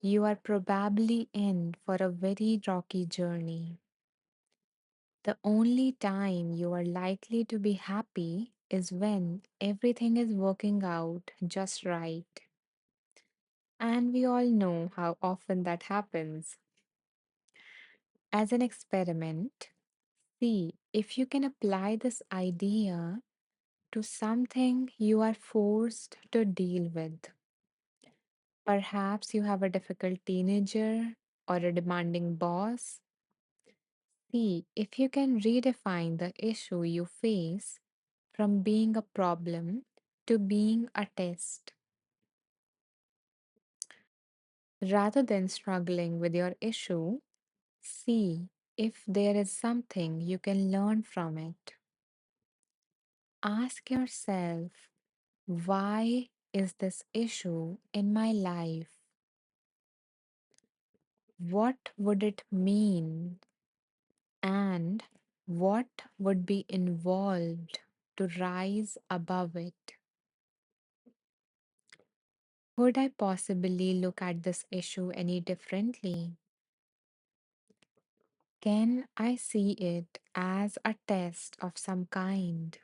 you are probably in for a very rocky journey. The only time you are likely to be happy is when everything is working out just right. And we all know how often that happens. As an experiment, see if you can apply this idea to something you are forced to deal with. Perhaps you have a difficult teenager or a demanding boss. See if you can redefine the issue you face from being a problem to being a test. Rather than struggling with your issue, see if there is something you can learn from it. Ask yourself, why is this issue in my life? What would it mean? And what would be involved to rise above it? Could I possibly look at this issue any differently? Can I see it as a test of some kind?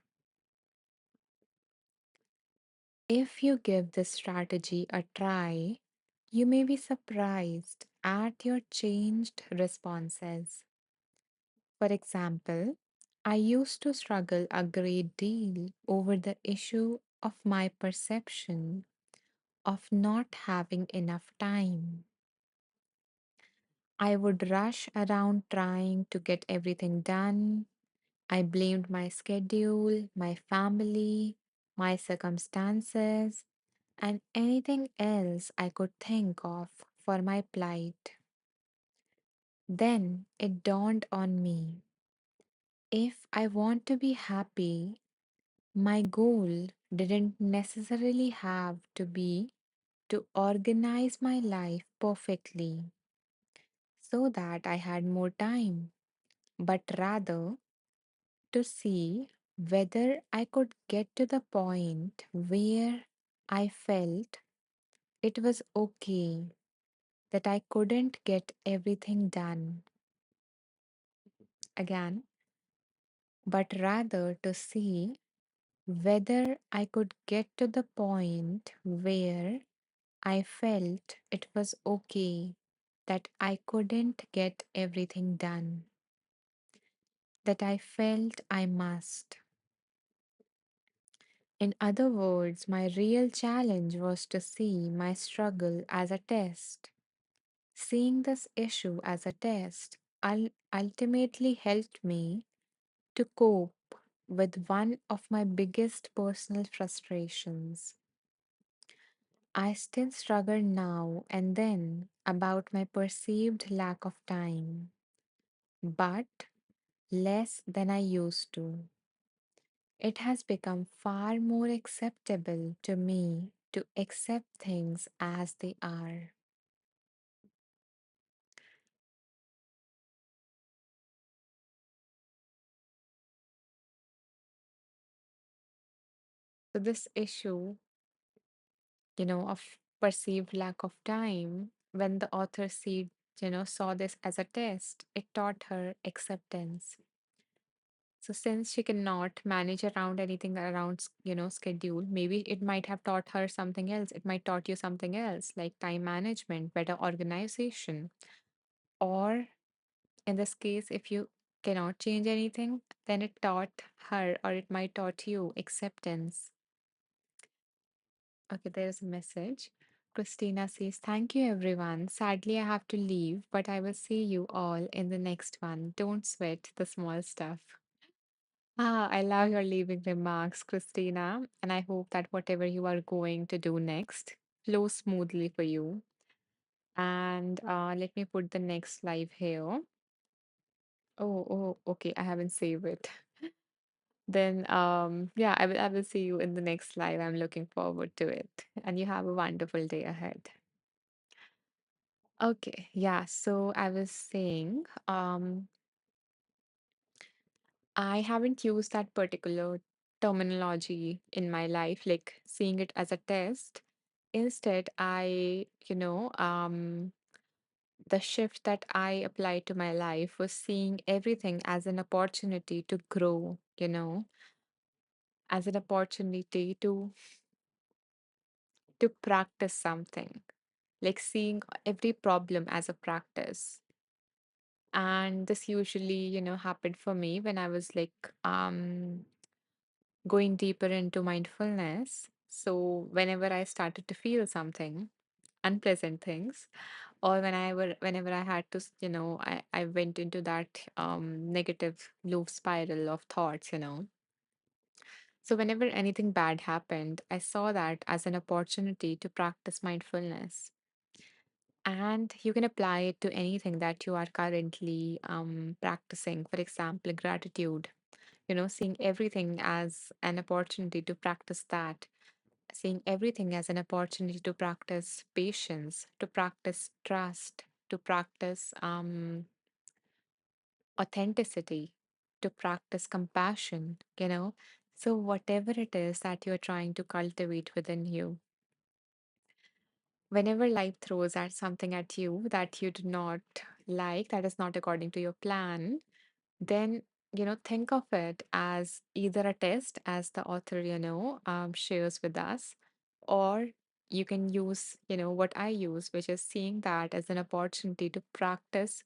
If you give this strategy a try, you may be surprised at your changed responses. For example, I used to struggle a great deal over the issue of my perception of not having enough time. I would rush around trying to get everything done. I blamed my schedule, my family, my circumstances, and anything else I could think of for my plight. Then it dawned on me, if I want to be happy, my goal didn't necessarily have to be to organize my life perfectly so that I had more time, but rather to see whether I could get to the point where I felt it was okay that I couldn't get everything done again, but rather to see whether I could get to the point where I felt it was okay that I couldn't get everything done, that I felt I must. In other words, my real challenge was to see my struggle as a test. Seeing this issue as a test ultimately helped me to cope with one of my biggest personal frustrations. I still struggle now and then about my perceived lack of time, but less than I used to. It has become far more acceptable to me to accept things as they are. So, this issue, of perceived lack of time, when the author saw this as a test, it taught her acceptance. So since she cannot manage around anything around, schedule, maybe it might have taught her something else. It might taught you something else, like time management, better organization. Or in this case, if you cannot change anything, then it taught her or it might taught you acceptance. Okay, there's a message. Christina says, thank you everyone. Sadly, I have to leave, but I will see you all in the next one. Don't sweat the small stuff. I love your leaving remarks, Christina, and I hope that whatever you are going to do next flows smoothly for you. And let me put the next live here. Oh, okay, I haven't saved it. Then, yeah, I will see you in the next live. I'm looking forward to it. And you have a wonderful day ahead. Okay, yeah, so I was saying, I haven't used that particular terminology in my life, like seeing it as a test. Instead, the shift that I applied to my life was seeing everything as an opportunity to grow, as an opportunity to practice something, like seeing every problem as a practice. And this usually, happened for me when I was like going deeper into mindfulness. So whenever I started to feel something, unpleasant things, or whenever I had to, I went into that negative loop spiral of thoughts, So whenever anything bad happened, I saw that as an opportunity to practice mindfulness. And you can apply it to anything that you are currently practicing. For example, gratitude, seeing everything as an opportunity to practice that, seeing everything as an opportunity to practice patience, to practice trust, to practice authenticity, to practice compassion, So, whatever it is that you're trying to cultivate within you, whenever life throws at something at you that you do not like, that is not according to your plan, then think of it as either a test, as the author shares with us, or you can use what I use, which is seeing that as an opportunity to practice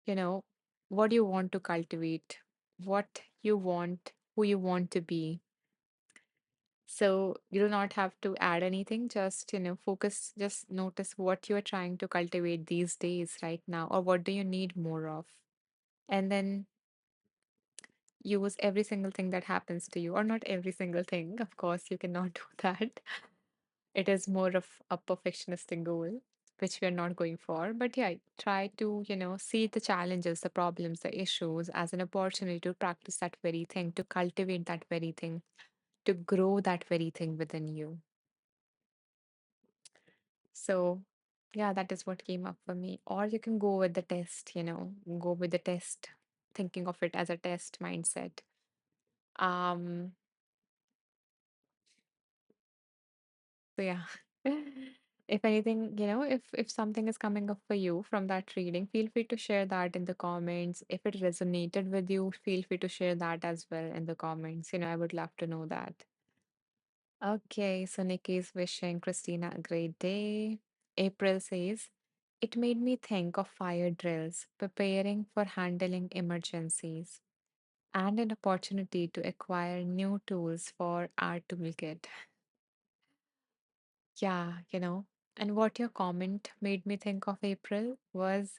you know what you want to cultivate, what you want, who you want to be. So you do not have to add anything, just focus, just notice what you are trying to cultivate these days right now, or what do you need more of, and then use every single thing that happens to you, or not every single thing. Of course, you cannot do that. It is more of a perfectionistic goal, which we are not going for. But yeah, try to, see the challenges, the problems, the issues as an opportunity to practice that very thing, to cultivate that very thing, to grow that very thing within you. So, yeah, that is what came up for me. Or you can go with the test, go with the test, thinking of it as a test mindset. Um, So yeah. If anything, if something is coming up for you from that reading, feel free to share that in the comments. If it resonated with you, feel free to share that as well in the comments. I would love to know that. Okay, so Nikki is wishing Christina a great day. April says, it made me think of fire drills, preparing for handling emergencies, and an opportunity to acquire new tools for our toolkit. Yeah, and what your comment made me think of, April, was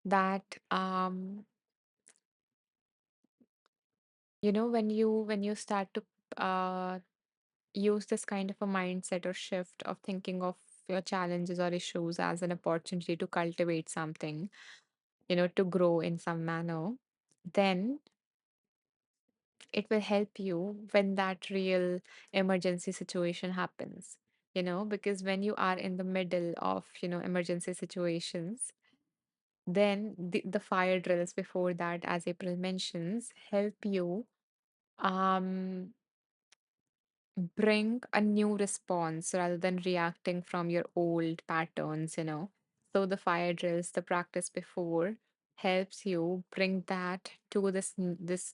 that when you start to uh use this kind of a mindset or shift of thinking of your challenges or issues as an opportunity to cultivate something, to grow in some manner, then it will help you when that real emergency situation happens. Because when you are in the middle of, emergency situations, then the fire drills before that, as April mentions, help you um, bring a new response rather than reacting from your old patterns. So the fire drills, the practice before, helps you bring that to this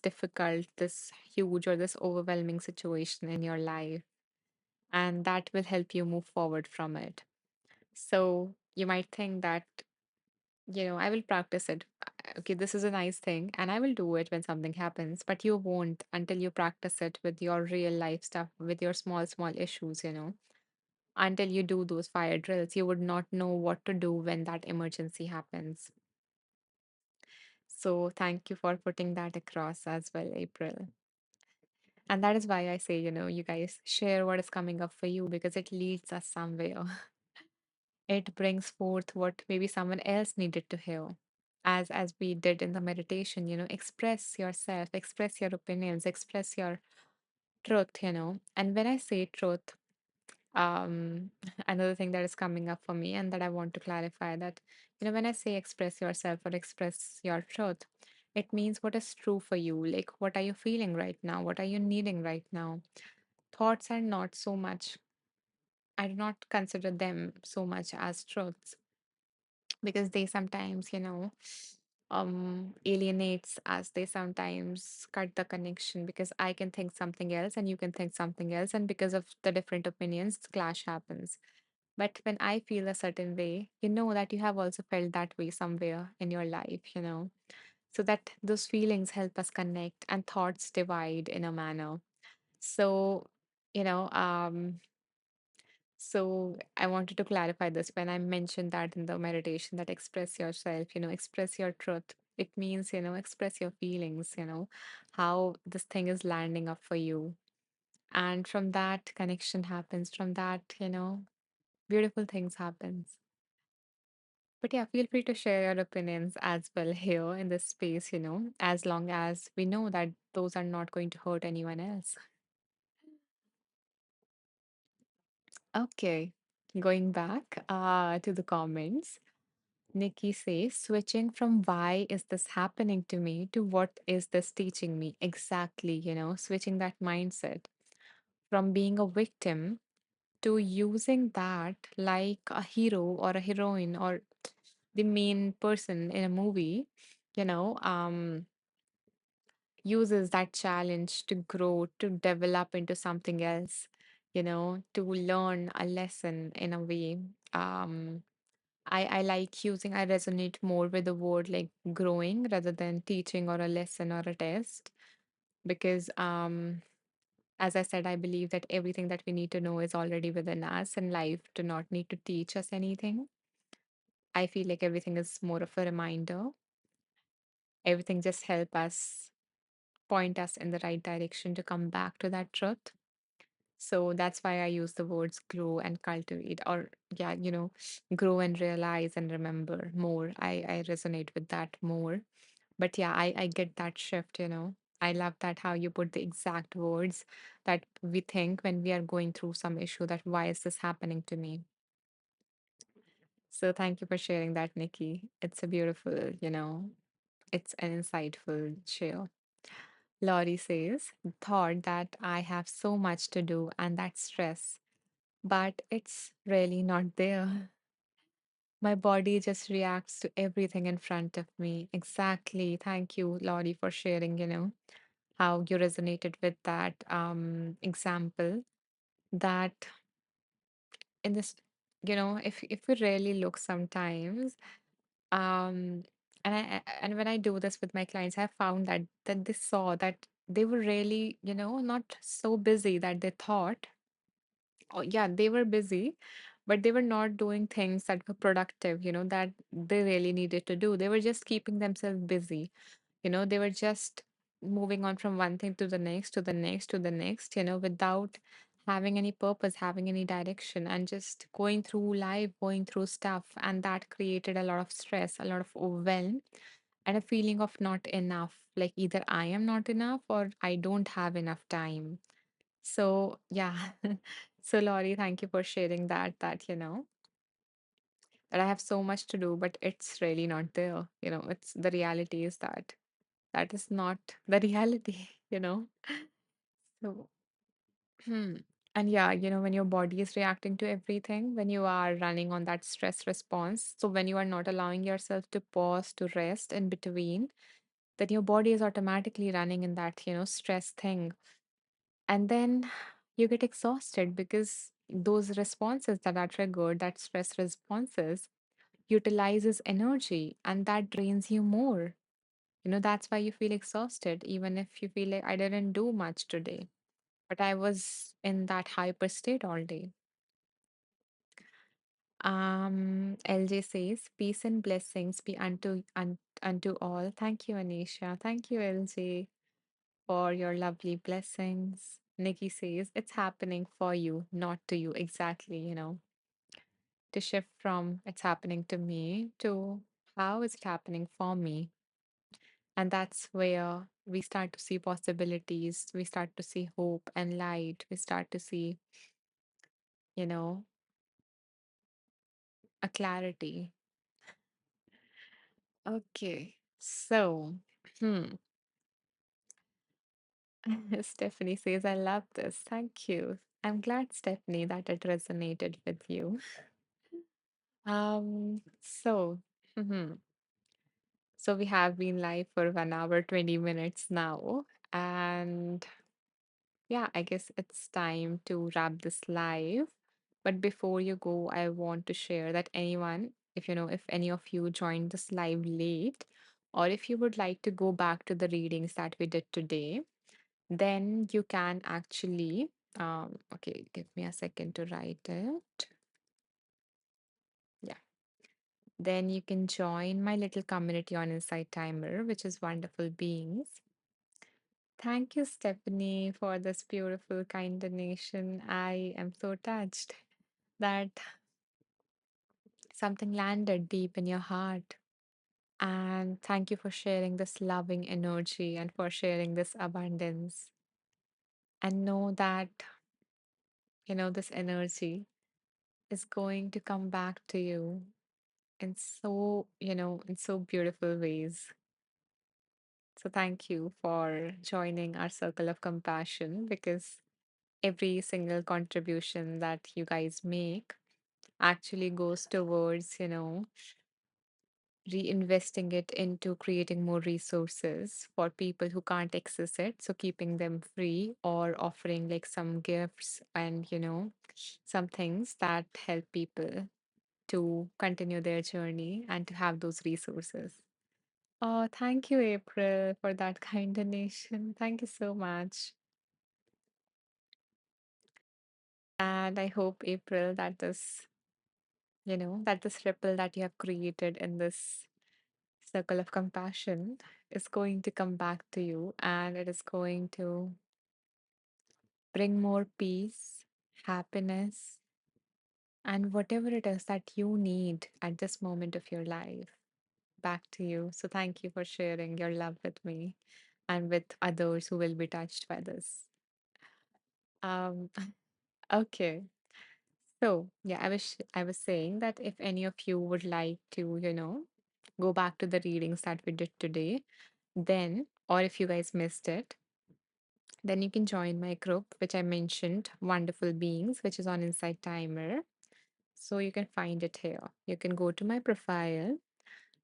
difficult, this huge, or this overwhelming situation in your life, and that will help you move forward from it. So you might think that I will practice it. Okay, this is a nice thing, and I will do it when something happens, but you won't until you practice it with your real life stuff, with your small, small issues. Until you do those fire drills, you would not know what to do when that emergency happens. So, thank you for putting that across as well, April. And that is why I say, you guys share what is coming up for you because it leads us somewhere. It brings forth what maybe someone else needed to hear. As we did in the meditation, express yourself, express your opinions, express your truth. And when I say truth, another thing that is coming up for me and that I want to clarify, that when I say express yourself or express your truth, it means what is true for you. Like, what are you feeling right now? What are you needing right now? Thoughts are not so much, I do not consider them so much as truths, because they sometimes alienates us. They sometimes cut the connection, because I can think something else and you can think something else, and because of the different opinions, clash happens. But when I feel a certain way, you know that you have also felt that way somewhere in your life. So that those feelings help us connect and thoughts divide in a manner. So, you know, so I wanted to clarify this when I mentioned that in the meditation that express yourself, express your truth. It means, express your feelings, how this thing is landing up for you. And from that connection happens, from that, beautiful things happens. But yeah, feel free to share your opinions as well here in this space, as long as we know that those are not going to hurt anyone else. Okay, going back to the comments. Nikki says, switching from why is this happening to me to what is this teaching me? Exactly, switching that mindset from being a victim to using that like a hero or a heroine or the main person in a movie, you know, um, uses that challenge to grow, to develop into something else, to learn a lesson in a way. Um, I like I resonate more with the word like growing rather than teaching or a lesson or a test because, as I said, I believe that everything that we need to know is already within us and life do not need to teach us anything. I feel like everything is more of a reminder. Everything just help us point us in the right direction to come back to that truth. So that's why I use the words grow and cultivate, or yeah, grow and realize and remember more. I resonate with that more. But yeah, I get that shift. I love that how you put the exact words that we think when we are going through some issue that why is this happening to me? So thank you for sharing that, Nikki. It's a beautiful, it's an insightful share. Laurie says, thought that I have so much to do and that stress, but it's really not there. My body just reacts to everything in front of me. Exactly. Thank you, Laurie, for sharing, how you resonated with that example. That in this, if we really look sometimes, um, and when I do this with my clients, I found that they saw that they were really, not so busy that they thought. Oh, yeah, they were busy, but they were not doing things that were productive, that they really needed to do. They were just keeping themselves busy. They were just moving on from one thing to the next, to the next, to the next, without having any purpose, having any direction, and just going through life, going through stuff. And that created a lot of stress, a lot of overwhelm, and a feeling of not enough. Like either I am not enough or I don't have enough time. So yeah. So Laurie, thank you for sharing that I have so much to do, but it's really not there. It's the reality is that that is not the reality. So hmm. And yeah, when your body is reacting to everything, when you are running on that stress response, so when you are not allowing yourself to pause, to rest in between, then your body is automatically running in that stress thing. And then you get exhausted because those responses that are triggered, that stress responses, utilizes energy and that drains you more. That's why you feel exhausted, even if you feel like I didn't do much today, but I was in that hyper state all day. LJ says, peace and blessings be unto all. Thank you, Anisha. Thank you, LJ, for your lovely blessings. Nikki says, it's happening for you, not to you. Exactly, to shift from it's happening to me to how is it happening for me. And that's where we start to see possibilities. We start to see hope and light. We start to see, a clarity. Okay. So, hmm. Stephanie says, I love this. Thank you. I'm glad, Stephanie, that it resonated with you. So, mhm. So we have been live for 1 hour, 20 minutes now. And yeah, I guess it's time to wrap this live. But before you go, I want to share that anyone, if if any of you joined this live late, or if you would like to go back to the readings that we did today, then you can actually, okay, give me a second to write it. Yeah. Then you can join my little community on Insight Timer, which is Wonderful Beings. Thank you, Stephanie, for this beautiful, kind donation. I am so touched that something landed deep in your heart. And thank you for sharing this loving energy and for sharing this abundance. And know that, this energy is going to come back to you in so, in so beautiful ways. So thank you for joining our circle of compassion, because every single contribution that you guys make actually goes towards, reinvesting it into creating more resources for people who can't access it. So keeping them free or offering like some gifts and, some things that help people to continue their journey and to have those resources. Oh, thank you, April, for that kind donation. Thank you so much. And I hope, April, that this ripple that you have created in this circle of compassion is going to come back to you, and it is going to bring more peace, happiness, and whatever it is that you need at this moment of your life back to you. So thank you for sharing your love with me and with others who will be touched by this. Um, okay. So yeah, I was saying that if any of you would like to, go back to the readings that we did today, then, or if you guys missed it, then you can join my group, which I mentioned, Wonderful Beings, which is on Insight Timer. So you can find it here. You can go to my profile.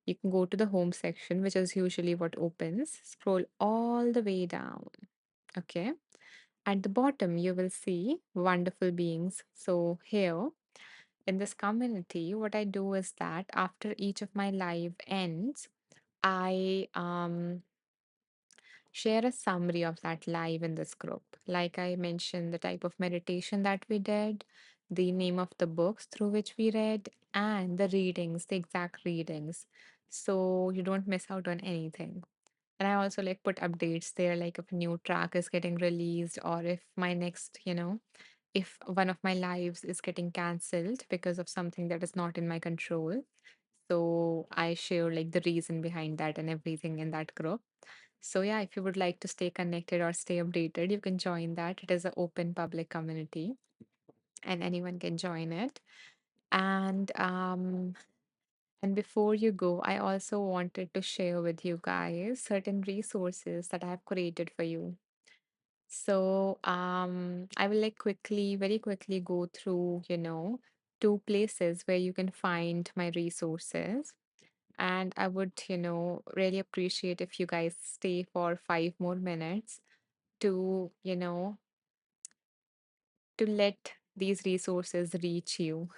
You can go to the home section, which is usually what opens. Scroll all the way down. Okay. At the bottom, you will see Wonderful Beings. So here in this community, what I do is that after each of my live ends, I share a summary of that live in this group. Like I mentioned, the type of meditation that we did, the name of the books through which we read, and the readings, the exact readings. So you don't miss out on anything. And I also like put updates there, like if a new track is getting released, or if my next, if one of my lives is getting cancelled because of something that is not in my control. So I share like the reason behind that and everything in that group. So yeah, if you would like to stay connected or stay updated, you can join that. It is an open public community and anyone can join it. And and before you go, I also wanted to share with you guys certain resources that I have created for you. So I will like quickly, very quickly go through, two places where you can find my resources. And I would, really appreciate if you guys stay for 5 more minutes to, to let these resources reach you,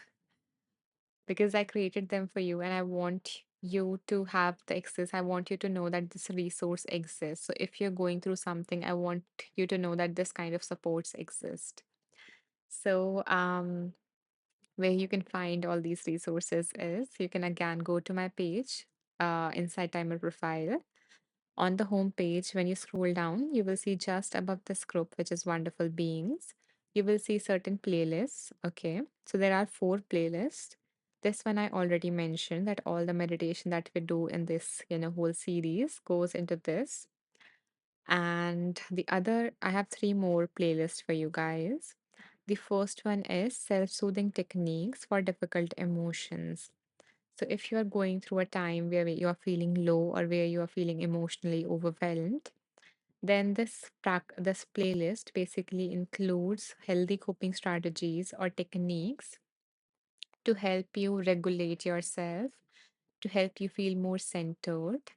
because I created them for you and I want you to have the access. I want you to know that this resource exists. So if you're going through something, I want you to know that this kind of supports exist. So, where you can find all these resources is you can again go to my page, Inside Timer Profile. On the home page, when you scroll down, you will see just above this group, which is Wonderful Beings. You will see certain playlists. Okay. So there are 4 playlists. This one I already mentioned that all the meditation that we do in this, whole series goes into this. And the other, I have 3 more playlists for you guys. The first one is self soothing techniques for difficult emotions. So, if you are going through a time where you are feeling low or where you are feeling emotionally overwhelmed, then this playlist basically includes healthy coping strategies or techniques to help you regulate yourself, to help you feel more centered.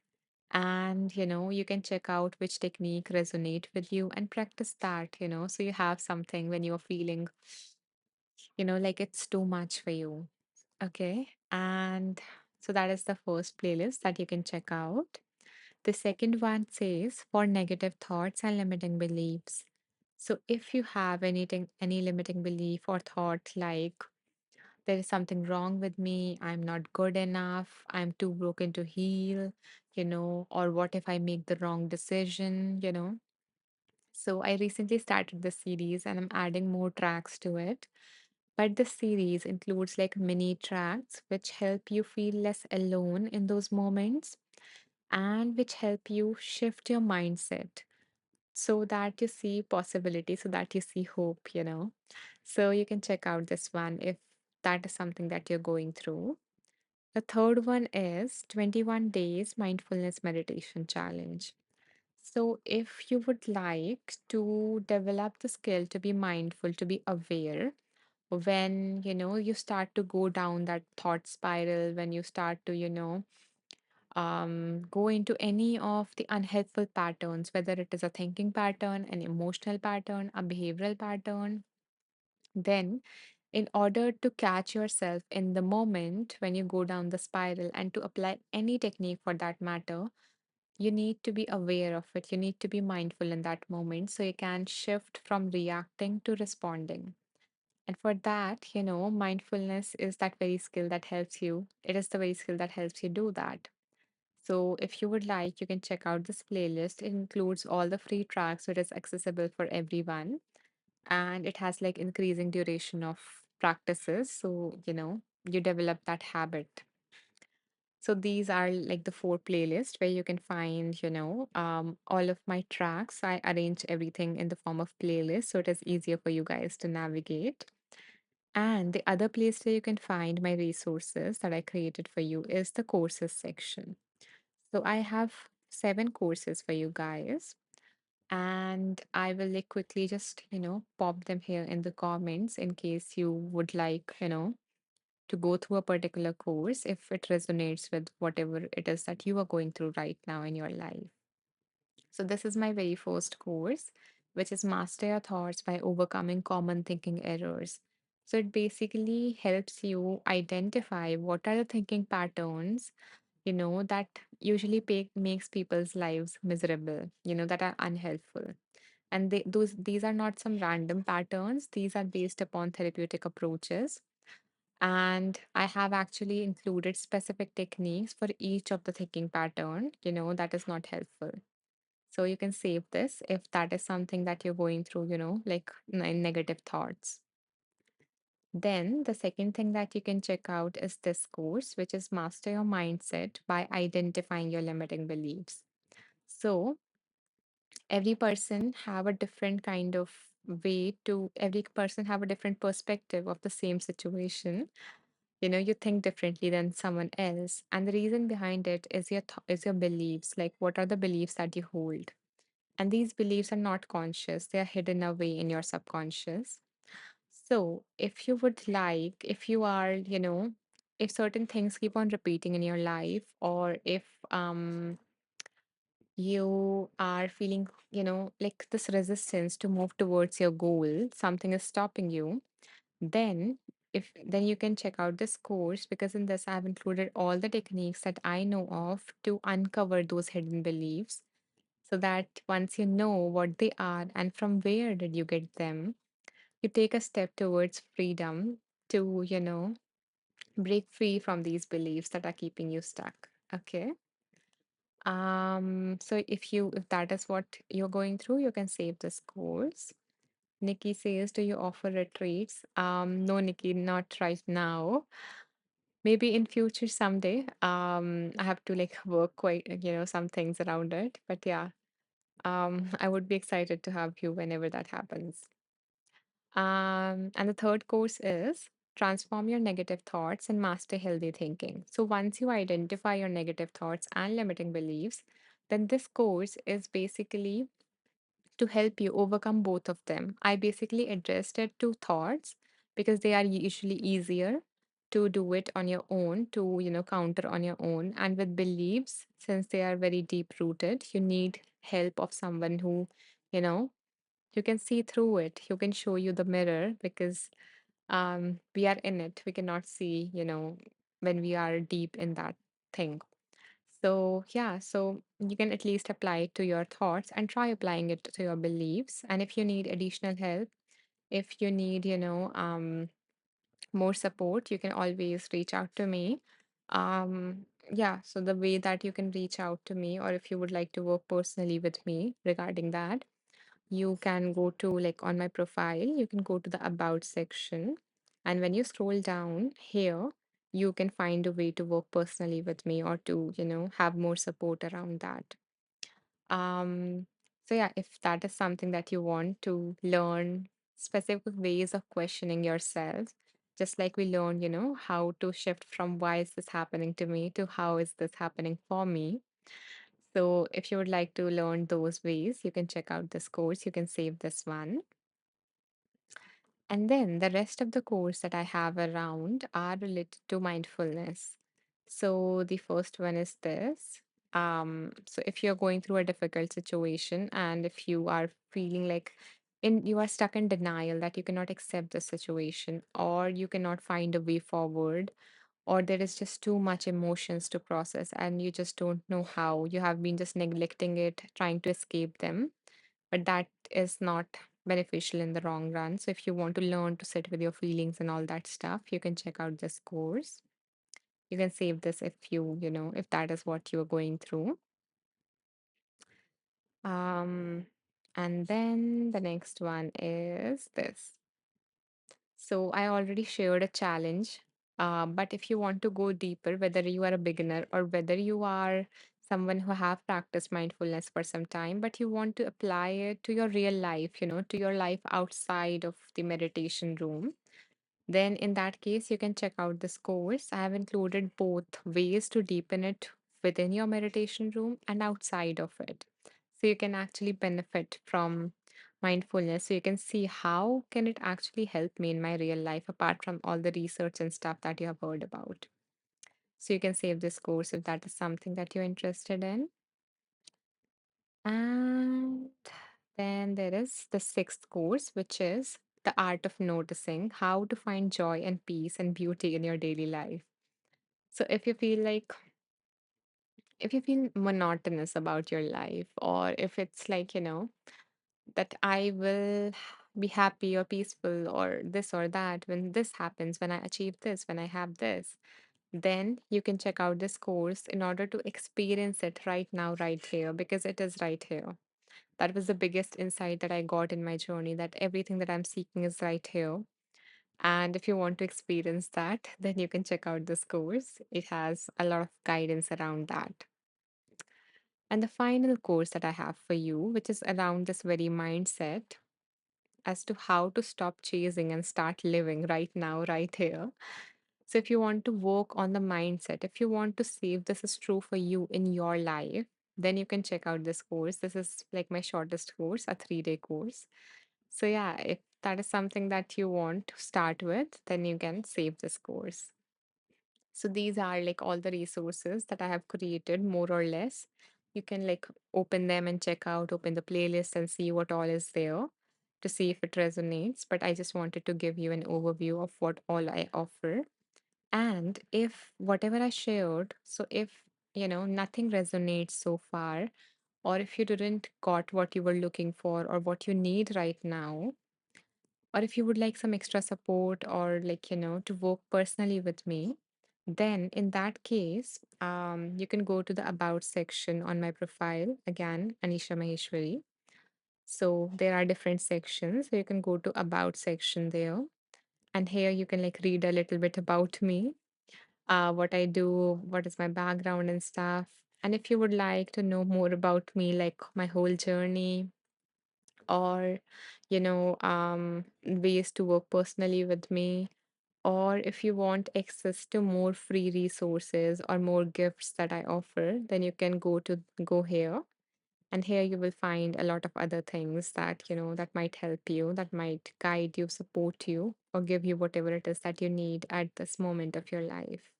And you can check out which technique resonate with you and practice that, so you have something when you're feeling like it's too much for you. Okay. And so that is the first playlist that you can check out. The second one says for negative thoughts and limiting beliefs. So if you have any limiting belief or thought like there is something wrong with me, I'm not good enough, I'm too broken to heal, or what if I make the wrong decision. So I recently started this series and I'm adding more tracks to it. But this series includes like mini tracks which help you feel less alone in those moments and which help you shift your mindset so that you see possibility, so that you see hope. So you can check out this one if that is something that you're going through. The third one is 21 days mindfulness meditation challenge. So if you would like to develop the skill to be mindful, to be aware, when you start to go down that thought spiral, when you start to go into any of the unhelpful patterns, whether it is a thinking pattern, an emotional pattern, a behavioral pattern, then in order to catch yourself in the moment when you go down the spiral and to apply any technique for that matter, you need to be aware of it. You need to be mindful in that moment so you can shift from reacting to responding. And for that, mindfulness is that very skill that helps you. It is the very skill that helps you do that. So if you would like, you can check out this playlist. It includes all the free tracks, so it is accessible for everyone. And it has like increasing duration of practices. So, you develop that habit. So these are like the four playlists where you can find, all of my tracks. I arrange everything in the form of playlists, so it is easier for you guys to navigate. And the other place where you can find my resources that I created for you is the courses section. So I have 7 courses for you guys, and I will like quickly just, pop them here in the comments in case you would like, to go through a particular course if it resonates with whatever it is that you are going through right now in your life. So, this is my very first course, which is Master Your Thoughts by Overcoming Common Thinking Errors. So, it basically helps you identify what are the thinking patterns, that usually makes people's lives miserable, that are unhelpful. And these are not some random patterns, these are based upon therapeutic approaches. And I have actually included specific techniques for each of the thinking pattern, that is not helpful. So you can save this if that is something that you're going through, like negative thoughts. Then the second thing that you can check out is this course, which is Master Your Mindset by Identifying Your Limiting Beliefs. So every person have a different kind of every person have a different perspective of the same situation. You think differently than someone else, and the reason behind it is is your beliefs, like what are the beliefs that you hold. And these beliefs are not conscious, they are hidden away in your subconscious. So if you would like, if you are, if certain things keep on repeating in your life, or if you are feeling, like this resistance to move towards your goal, something is stopping you, then then you can check out this course, because in this I've included all the techniques that I know of to uncover those hidden beliefs, so that once you know what they are and from where did you get them, you take a step towards freedom to, break free from these beliefs that are keeping you stuck. Okay. So if that is what you're going through, you can save this course. Nikki says, do you offer retreats? No, Nikki, not right now. Maybe in future someday. I have to like work quite, some things around it. But yeah, I would be excited to have you whenever that happens. And the third course is transform your negative thoughts and master healthy thinking. So once you identify your negative thoughts and limiting beliefs, then this course is basically to help you overcome both of them. I basically addressed it to thoughts because they are usually easier to do it on your own, to, counter on your own. And with beliefs, since they are very deep rooted, you need help of someone who, you know, you can see through it, who can show you the mirror, because We are in it. We cannot see, when we are deep in that thing. So, yeah, so you can at least apply it to your thoughts and try applying it to your beliefs. And if you need additional help, if you need, more support, you can always reach out to me. Yeah, so the way that you can reach out to me, or if you would like to work personally with me regarding that, you can go to like on my profile, you can go to the about section. And when you scroll down here, you can find a way to work personally with me or to, have more support around that. Um, so yeah, if that is something that you want to learn specific ways of questioning yourself, just like we learned, how to shift from why is this happening to me to how is this happening for me. So if you would like to learn those ways, you can check out this course. You can save this one. And then the rest of the course that I have around are related to mindfulness. So the first one is this. So if you're going through a difficult situation and if you are feeling like you are stuck in denial that you cannot accept the situation or you cannot find a way forward or there is just too much emotions to process and you just don't know how, you have been just neglecting it, trying to escape them, but that is not beneficial in the long run. So if you want to learn to sit with your feelings and all that stuff, you can check out this course. You can save this if if that is what you are going through. Um, and then the next one is this. So I already shared a challenge. But if you want to go deeper, whether you are a beginner or whether you are someone who have practiced mindfulness for some time, but you want to apply it to your real life, to your life outside of the meditation room, then in that case, you can check out this course. I have included both ways to deepen it within your meditation room and outside of it. So you can actually benefit from mindfulness. So you can see how can it actually help me in my real life apart from all the research and stuff that you have heard about. So you can save this course if that is something that you're interested in. And then there is the sixth course, which is the art of noticing how to find joy and peace and beauty in your daily life. So if you feel monotonous about your life, or if it's like, that I will be happy or peaceful or this or that when this happens, when I achieve this, when I have this, then you can check out this course in order to experience it right now, right here, because it is right here. That was the biggest insight that I got in my journey, that everything that I'm seeking is right here. And if you want to experience that, then you can check out this course. It has a lot of guidance around that. And the final course that I have for you, which is around this very mindset as to how to stop chasing and start living right now, right here. So, if you want to work on the mindset, if you want to see if this is true for you in your life, then you can check out this course. This is like my shortest course, a 3-day course. So, yeah, if that is something that you want to start with, then you can save this course. So, these are like all the resources that I have created, more or less. You can like open them and check out, open the playlist and see what all is there to see if it resonates. But I just wanted to give you an overview of what all I offer. And if whatever I shared, so if nothing resonates so far, or if you didn't got what you were looking for or what you need right now, or if you would like some extra support or like, to work personally with me, then in that case, you can go to the about section on my profile again, Anisha Maheshwari. So there are different sections. So you can go to about section there. And here you can like read a little bit about me, what I do, what is my background and stuff. And if you would like to know more about me, like my whole journey, or ways to work personally with me, or if you want access to more free resources or more gifts that I offer, then you can go here. And here you will find a lot of other things that that might help you, that might guide you, support you, or give you whatever it is that you need at this moment of your life.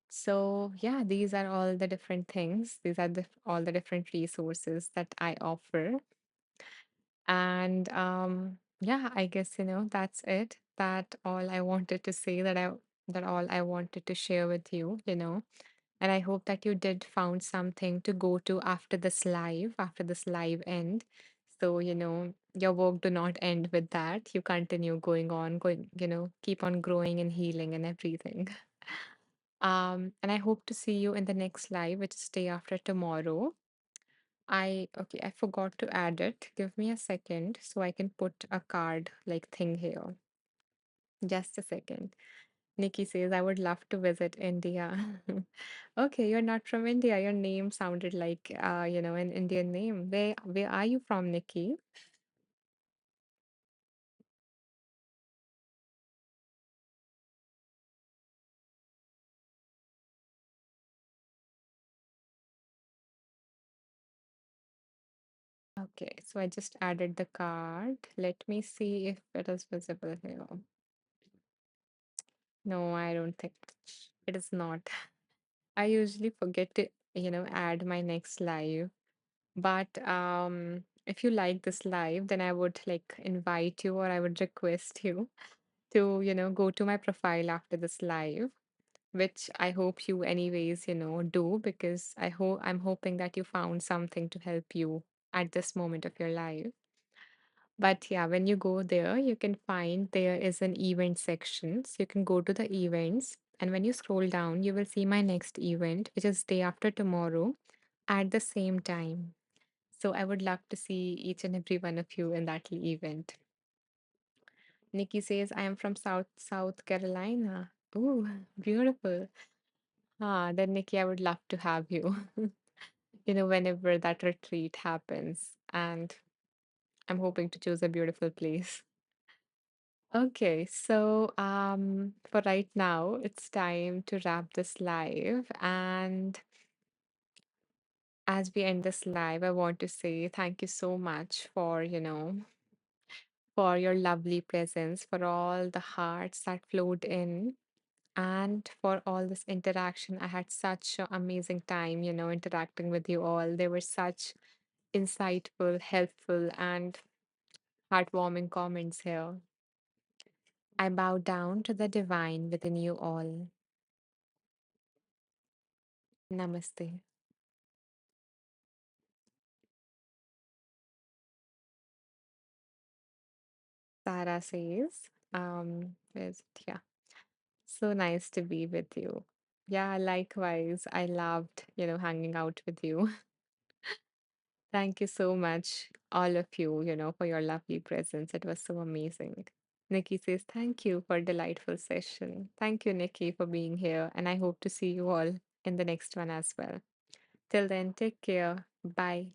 So, yeah, these are all the different things. These are all the different resources that I offer. And yeah, I guess, that's it. that all I wanted to say, that all I wanted to share with you. And I hope that you did found something to go to after this live end. So, your work do not end with that. You continue keep on growing and healing and everything. And I hope to see you in the next live, which is day after tomorrow. I forgot to add it. Give me a second so I can put a card like thing here. Just a second. Nikki says, I would love to visit India. Okay, you're not from India. Your name sounded like an Indian name. Where are you from, Nikki? Okay, so I just added the card. Let me see if it is visible here. No, I don't think it is not. I usually forget to, add my next live. But if you like this live, then I would like invite you or I would request you to, go to my profile after this live, which I hope you anyways, do because I'm hoping that you found something to help you at this moment of your life. But yeah, when you go there, you can find there is an event section. So you can go to the events. And when you scroll down, you will see my next event, which is day after tomorrow at the same time. So I would love to see each and every one of you in that event. Nikki says, I am from South Carolina. Oh, beautiful. Then Nikki, I would love to have you, whenever that retreat happens. And I'm hoping to choose a beautiful place. Okay, so for right now, it's time to wrap this live. And as we end this live, I want to say thank you so much for your lovely presence, for all the hearts that flowed in, and for all this interaction. I had such an amazing time, interacting with you all. They were such insightful, helpful, and heartwarming comments here. I bow down to the divine within you all. Namaste. Sarah says, is it? Yeah. So nice to be with you. Yeah, likewise. I loved, hanging out with you. Thank you so much, all of you, for your lovely presence. It was so amazing. Nikki says, thank you for a delightful session. Thank you, Nikki, for being here. And I hope to see you all in the next one as well. Till then, take care. Bye.